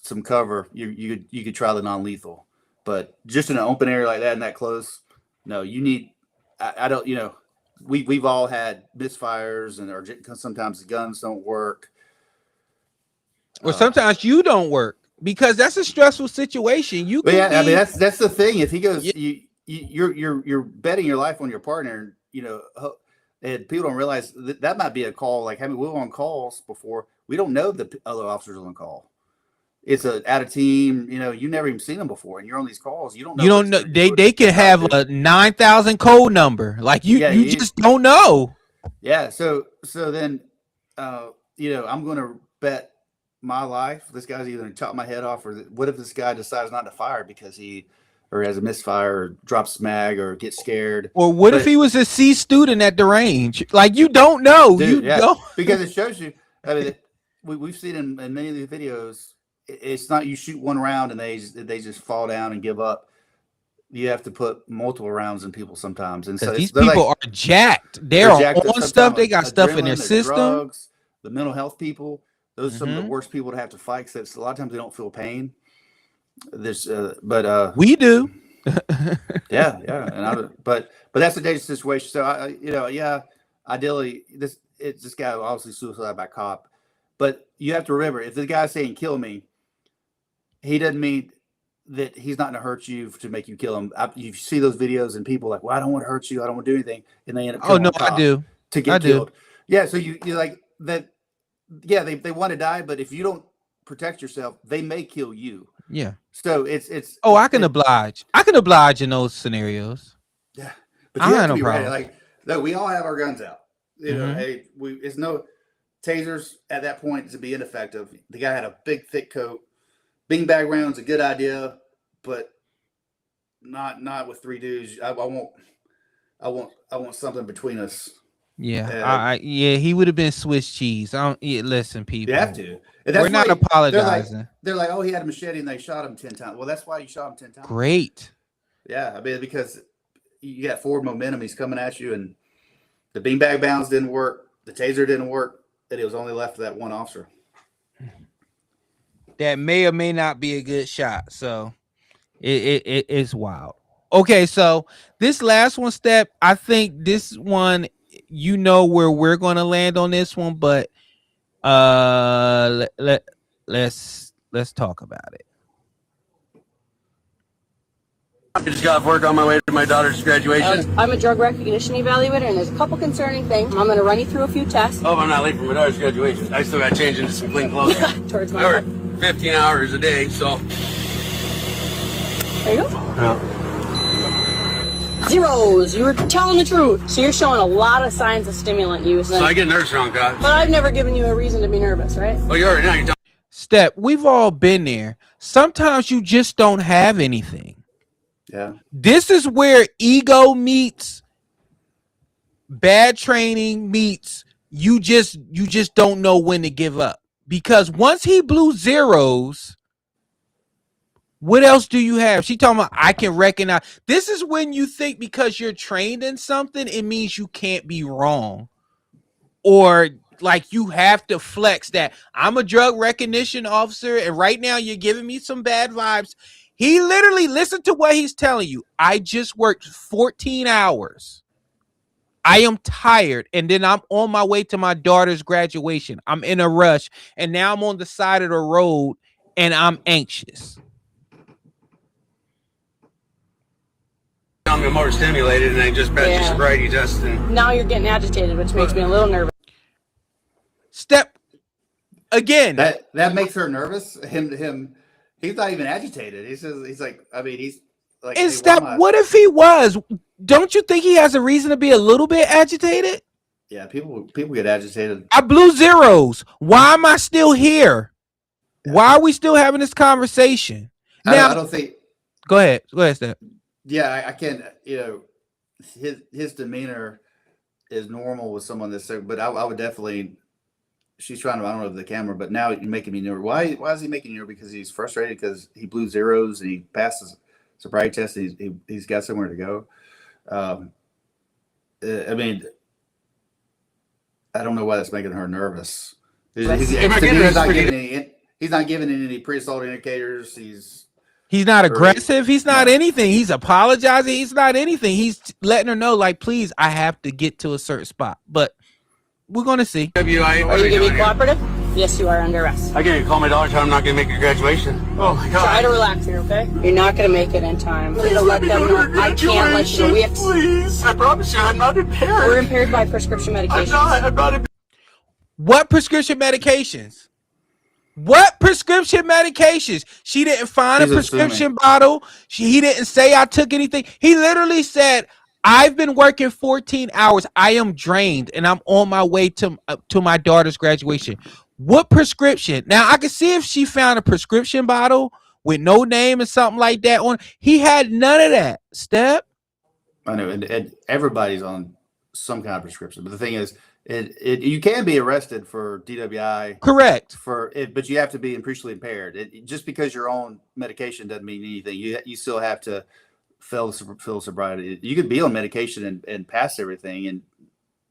some cover. You could try the non-lethal, but just in an open area like that and that close, no. You need. I don't. We've all had misfires or sometimes the guns don't work. Or sometimes you don't work because that's a stressful situation. I mean that's the thing. If he goes, you're betting your life on your partner. And people don't realize that might be a call. Like, we were on calls before. We don't know the other officers on call. It's out of team. You never even seen them before, and you're on these calls. You don't know. You don't know. They can have a 9,000 code number. Like you just don't know. Yeah. So then, I'm going to bet my life. This guy's either going to chop my head off, or what if this guy decides not to fire because he has a misfire or drops mag or gets scared? Or what if he was a C student at the range? Like, you don't know. Dude, don't. Because it shows you. I mean, we've seen in many of these videos, it's not you shoot one round and they just fall down and give up. You have to put multiple rounds in people sometimes. And so these people are jacked. They're on stuff. They got stuff in their system. Drugs, the mental health people. Those are some of the worst people to have to fight, because a lot of times they don't feel pain. But we do. yeah, but that's a dangerous situation. So ideally this guy obviously suicide by cop, but you have to remember, if the guy's saying kill me, he doesn't mean that he's not going to hurt you to make you kill him. You see those videos and people like, well, I don't want to hurt you, I don't want to do anything, and they end up killing I do to get killed. Yeah, so you like that. Yeah, they want to die, but if you don't protect yourself, they may kill you. Yeah. So it's. I can oblige. I can oblige in those scenarios. Yeah, but you have to be ready. Like, no, we all have our guns out. Hey, it's no tasers at that point to be ineffective. The guy had a big thick coat. Beanbag round's a good idea, but not with three dudes. I want something between us. Yeah, he would have been Swiss cheese. Listen, people. You have to. And that's We're not why apologizing. They're like, oh, he had a machete and they shot him 10 times. Well, that's why you shot him 10 times. Great. Yeah, I mean, because you got forward momentum. He's coming at you, and the beanbag bounds didn't work. The taser didn't work, and it was only left for that one officer. That may or may not be a good shot. So it's wild. Okay, so this last one, Step, I think this one, you know where we're going to land on this one, but let's talk about it. I just got off work on my way to my daughter's graduation. I'm a drug recognition evaluator, and there's a couple concerning things. I'm going to run you through a few tests. Oh, I'm not late for my daughter's graduation. I still got to change into some clean clothes. Towards I my work 15 hours a day, so. There you go. Yeah. Zeros. You were telling the truth. So you're showing a lot of signs of stimulant use. So I get nervous around God. But I've never given you a reason to be nervous, right? Oh, you already know. You're Step, we've all been there. Sometimes you just don't have anything. Yeah. This is where ego meets bad training meets you just don't know when to give up. Because once he blew zeros, what else do you have? She talking about I can recognize. This is when you think because you're trained in something, it means you can't be wrong. Or like you have to flex that I'm a drug recognition officer and right now you're giving me some bad vibes. He literally, listen to what he's telling you. I just worked 14 hours. I am tired. And then I'm on my way to my daughter's graduation. I'm in a rush. And now I'm on the side of the road and I'm anxious. I'm more stimulated and I just passed your sobriety test. And Now you're getting agitated, which makes me a little nervous. Step again. That makes her nervous. Him. He's not even agitated. He's like, I mean, he's like. And Step, what if he was? Don't you think he has a reason to be a little bit agitated? Yeah, people get agitated. I blew zeros. Why am I still here? Yeah. Why are we still having this conversation? Now, I don't think. Go ahead, Step. Yeah, I can't. You know, his demeanor is normal with someone that's. But I would definitely. She's trying to, I don't know the camera, but now you're making me nervous. Why is he making you nervous? Because he's frustrated because he blew zeros and he passed his sobriety test. And he's got somewhere to go. I mean, I don't know why that's making her nervous. He's not giving any pre-assault indicators. He's not aggressive. He's not anything. He's apologizing. He's not anything. He's letting her know, like, please, I have to get to a certain spot. But we're going to see. Are you going to be cooperative? Yes, you are under arrest. I can't call my daughter, tell her I'm not going to make her graduation. Oh, my God. Try to relax here, okay? You're not going to make it in time. Please let them know. I can't let you know. We have to... Please, I promise you, I'm not impaired. We're impaired by prescription medications. I'm not impaired. What prescription medications? What prescription medications? She didn't find a prescription bottle. He didn't say I took anything. He literally said, I've been working 14 hours. I am drained and I'm on my way to my daughter's graduation. What prescription? Now I can see if she found a prescription bottle with no name or something like that on. He had none of that. Step. I know, and everybody's on some kind of prescription. But the thing is, you can be arrested for DWI. Correct. But you have to be appreciably impaired. Just because you're on medication doesn't mean anything. You still have to fill sobriety. You could be on medication and pass everything and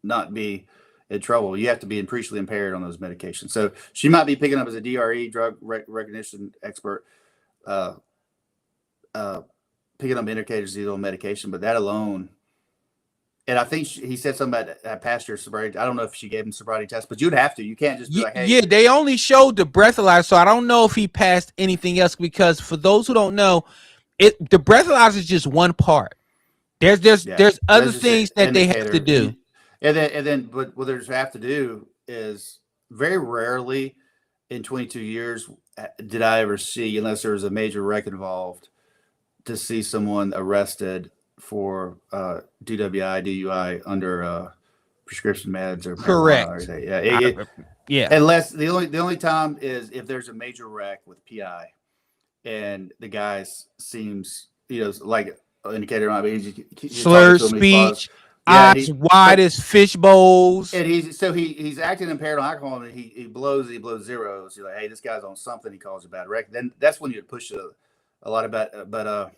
not be in trouble. You have to be appreciably impaired on those medications. So she might be picking up as a DRE, drug recognition expert, picking up indicators on medication, but that alone. And I think he said something about past your sobriety. I don't know if she gave him sobriety test, but you'd have to. You can't just be like, hey. Yeah, they only showed the breathalyzer, so I don't know if he passed anything else because for those who don't know, the breathalyzer is just one part. There's other things that they have to do. And then what they have to do is very rarely in 22 years did I ever see, unless there was a major wreck involved, to see someone arrested for DUI under prescription meds or correct. Yeah. Unless the only time is if there's a major wreck with PI and the guy seems like indicator might be slurred speech, Yeah, eyes wide as fish bowls. and he's acting impaired on alcohol, and he blows zeros. You're like, hey, this guy's on something. He calls a bad wreck. Then that's when you push a lot about. But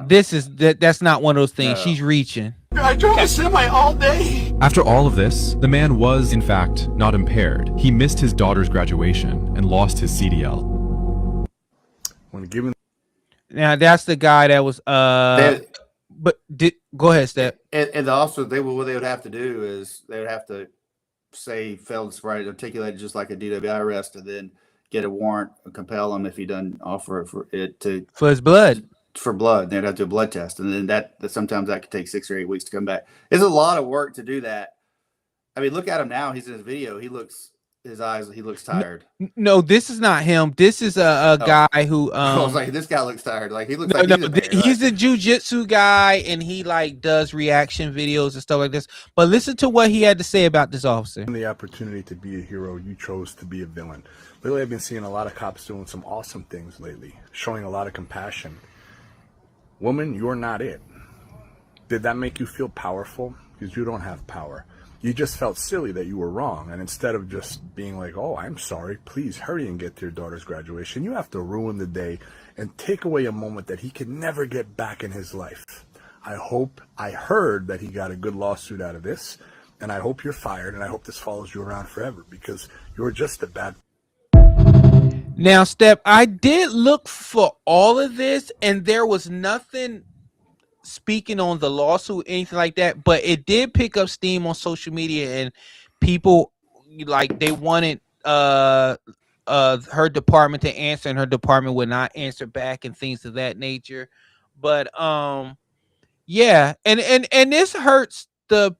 That's not one of those things. No. She's reaching. I drove a semi all day. After all of this, the man was, in fact, not impaired. He missed his daughter's graduation and lost his CDL. When given, Now that's the guy that was go ahead, Step. And also what they would have to do is they would have to say failed sobriety, articulate it just like a DWI arrest, and then get a warrant, compel him if he doesn't offer it for his blood. For blood, they'd have to do a blood test, and then that sometimes that could take 6 or 8 weeks to come back. It's a lot of work to do that. I mean, look at him now. He's in his video. He looks tired. No, this is not him. This is a guy who. I was like, this guy looks tired. Like he looks he's a jujitsu guy, and he like does reaction videos and stuff like this. But listen to what he had to say about this officer. the opportunity to be a hero, you chose to be a villain. Lately, I've been seeing a lot of cops doing some awesome things lately, showing a lot of compassion. Woman, you're not it. Did that make you feel powerful? Because you don't have power. You just felt silly that you were wrong. And instead of just being like, oh, I'm sorry, please hurry and get to your daughter's graduation, you have to ruin the day and take away a moment that he can never get back in his life. I heard that he got a good lawsuit out of this, and I hope you're fired, and I hope this follows you around forever, because you're just a bad. Now, Step, I did look for all of this, and there was nothing speaking on the lawsuit, anything like that, but it did pick up steam on social media, and people like they wanted her department to answer, and her department would not answer back and things of that nature. But yeah, and this hurts the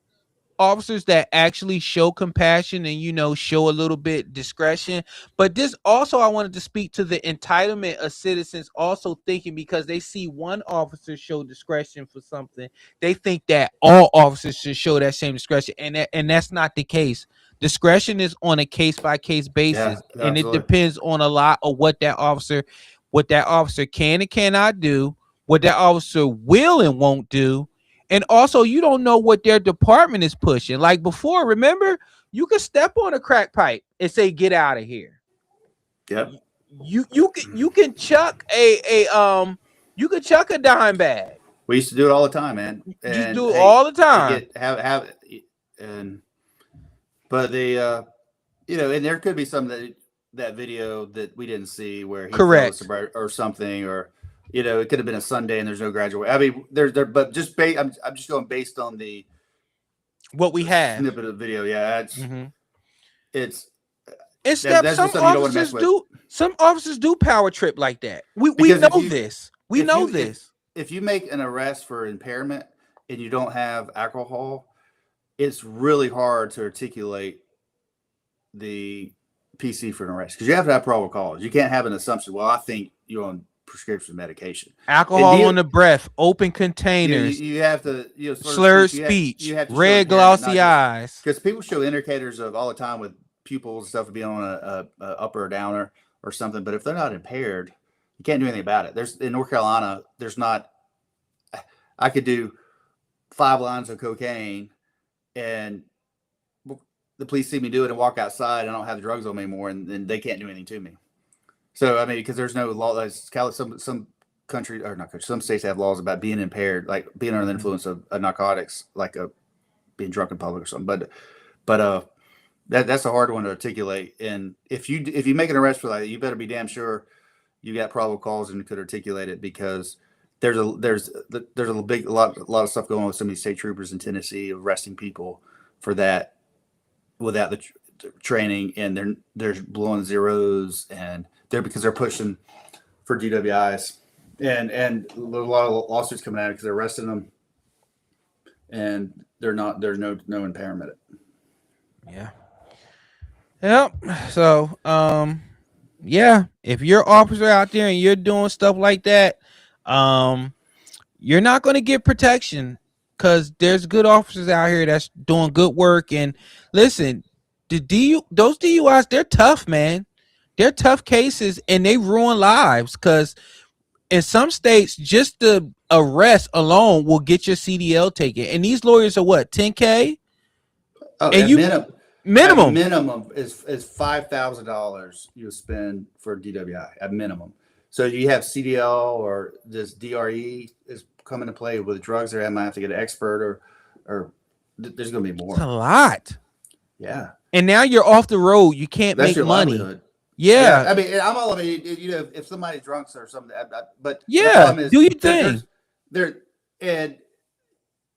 officers that actually show compassion and show a little bit discretion. But this also, I wanted to speak to the entitlement of citizens also thinking, because they see one officer show discretion for something, they think that all officers should show that same discretion, and that's not the case. Discretion is on a case-by-case basis, and it depends on a lot of what that officer can and cannot do, what that officer will and won't do. And also, you don't know what their department is pushing. Like before, remember, you could step on a crack pipe and say, "Get out of here." Yep. You can chuck a dime bag. We used to do it all the time, man. You do it all the time. But and there could be some that video that we didn't see where he correct or something, or it could have been a Sunday and there's no graduation. I mean, but just I'm just going based on what we have snippet of video. Yeah, it's some officers do power trip like that. We know this. We know this. If you make an arrest for impairment and you don't have alcohol, it's really hard to articulate the PC for an arrest, because you have to have probable cause. You can't have an assumption. Well, I think you're on prescription medication. Alcohol on the breath, open containers. You have to slurred speech. You have to red glossy eyes. Because people show indicators of all the time with pupils and stuff being on a upper or downer or something. But if they're not impaired, you can't do anything about it. In North Carolina, there's not. I could do 5 lines of cocaine, and the police see me do it and walk outside. I don't have the drugs on me anymore, and then they can't do anything to me. So I mean, because there's no law. Some countries, or not countries, some states have laws about being impaired, like being under the influence of narcotics, like being drunk in public or something. But that's a hard one to articulate. And if you make an arrest for that, you better be damn sure you got probable cause and could articulate it, because there's a lot of stuff going on with some of these state troopers in Tennessee arresting people for that without the training, and they're blowing zeros, and because they're pushing for DWIs, and there's a lot of lawsuits coming out because they're arresting them, and there's no impairment. Yeah. Yep. So yeah, if you're an officer out there and you're doing stuff like that, you're not going to get protection, because there's good officers out here that's doing good work. And listen, those DUIs, they're tough, man. They're tough cases, and they ruin lives, because in some states, just the arrest alone will get your CDL taken. And these lawyers are what, $10K? Oh, and minimum is $5,000 you spend for DWI at minimum. So you have CDL or this DRE is coming to play with drugs. There, I might have to get an expert or there's going to be more. It's a lot. Yeah. And now you're off the road. You can't That's make your money. livelihood. Yeah. I mean, I'm all. I mean, you know, if somebody's drunk or something, but yeah, the problem is do your thing. There and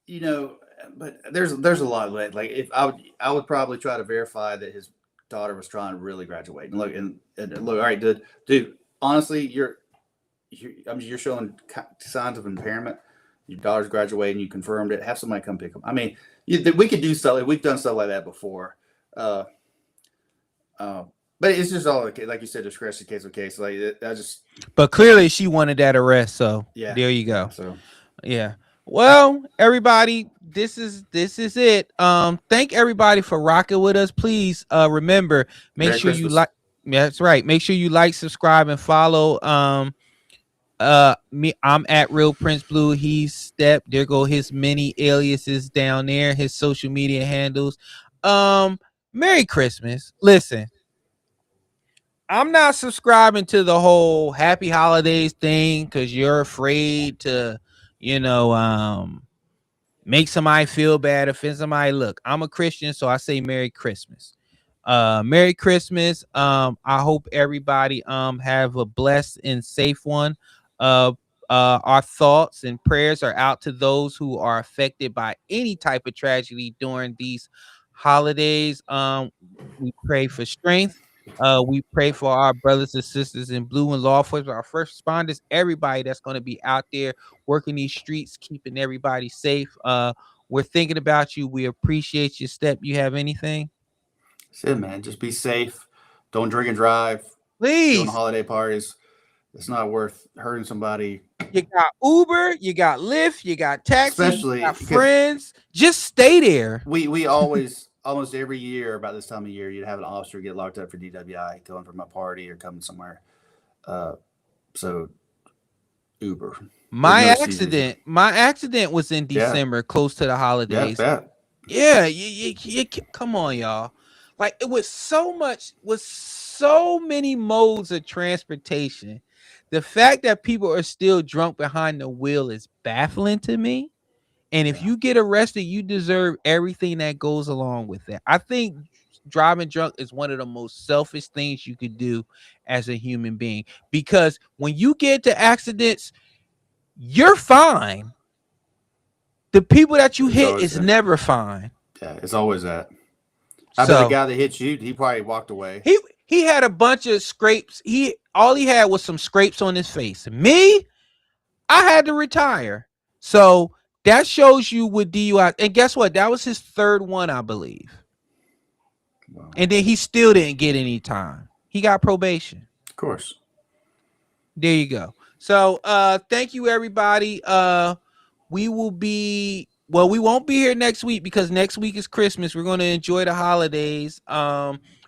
you know, but there's a lot of it. Like if I would probably try to verify that his daughter was trying to really graduate and look and look. All right, dude. Honestly, you're showing signs of impairment. Your daughter's graduating. You confirmed it. Have somebody come pick them. I mean, we could do stuff. We've done stuff like that before. But it's just all like you said, discretion case by case. Like I just. But clearly, she wanted that arrest. So yeah, there you go. So yeah. Well, everybody, this is it. Thank everybody for rocking with us. Please remember, make Merry sure Christmas. you like. That's right. Make sure you like, subscribe, and follow. I'm at Real Prince Blue. He's Steppe. There go his many aliases down there. His social media handles. Merry Christmas. Listen, I'm not subscribing to the whole Happy Holidays thing because you're afraid to, make somebody feel bad, offend somebody. Look, I'm a Christian, so I say Merry Christmas. Merry Christmas. I hope everybody have a blessed and safe one. Our thoughts and prayers are out to those who are affected by any type of tragedy during these holidays. We pray for strength. We pray for our brothers and sisters in blue and law enforcement, our first responders, everybody that's going to be out there working these streets, keeping everybody safe. We're thinking about you. We appreciate your step. You have anything? That's it, man. Just be safe. Don't drink and drive. Please. Doing holiday parties. It's not worth hurting somebody. You got Uber, you got Lyft, you got taxi, Especially you got friends. Just stay there. We always, almost every year about this time of year, you'd have an officer get locked up for DWI going from a party or coming somewhere. So Uber. My accident was in December, close to the holidays. Yeah, you come on, y'all. Like it was so many modes of transportation. The fact that people are still drunk behind the wheel is baffling to me. And if you get arrested, you deserve everything that goes along with that. I think driving drunk is one of the most selfish things you could do as a human being, because when you get to accidents, you're fine. The people that you hit is never fine. Yeah, it's always that. I bet the guy that hit you, he probably walked away. He had a bunch of scrapes. All he had was some scrapes on his face. Me, I had to retire. So that shows you with DUI. And guess what? That was his third one, I believe. Wow. And then he still didn't get any time. He got probation. Of course. There you go. So thank you, everybody. We won't be here next week because next week is Christmas. We're going to enjoy the holidays.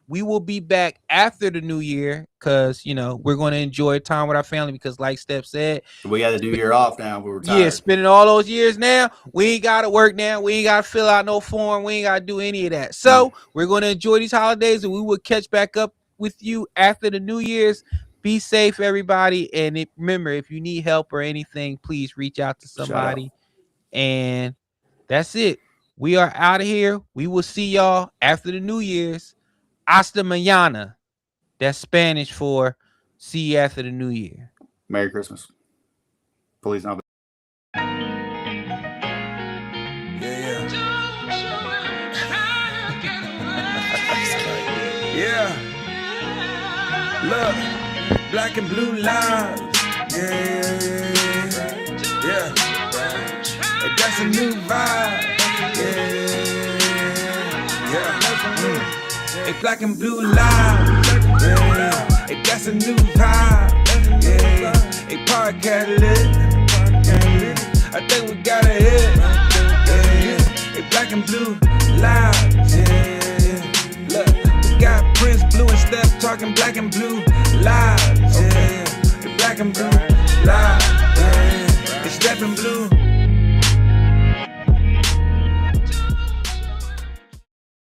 We will be back after the new year because, we're going to enjoy time with our family because like Steppe said, we got the new year off now. We're retired. Yeah, spending all those years now. We ain't got to work now. We ain't got to fill out no form. We ain't got to do any of that. So we're going to enjoy these holidays and we will catch back up with you after the New Year's. Be safe, everybody. And remember, if you need help or anything, please reach out to somebody. And that's it. We are out of here. We will see y'all after the New Year's. Hasta mañana. That's Spanish for see you after the New Year. Merry Christmas. Please not. Yeah. Look, black and blue lives. Yeah. Hey, that's a new vibe. Yeah. Hey, black and blue lives. Yeah. Hey, that's a new vibe. Yeah. Hey, podcast lit. I think we got a hit. Yeah. Hey, black and blue lives. Yeah. Look, we got Prince Blue and Steppe talking black and blue lives. Yeah. Hey, black and blue live. Yeah, it's Steppe and Blue.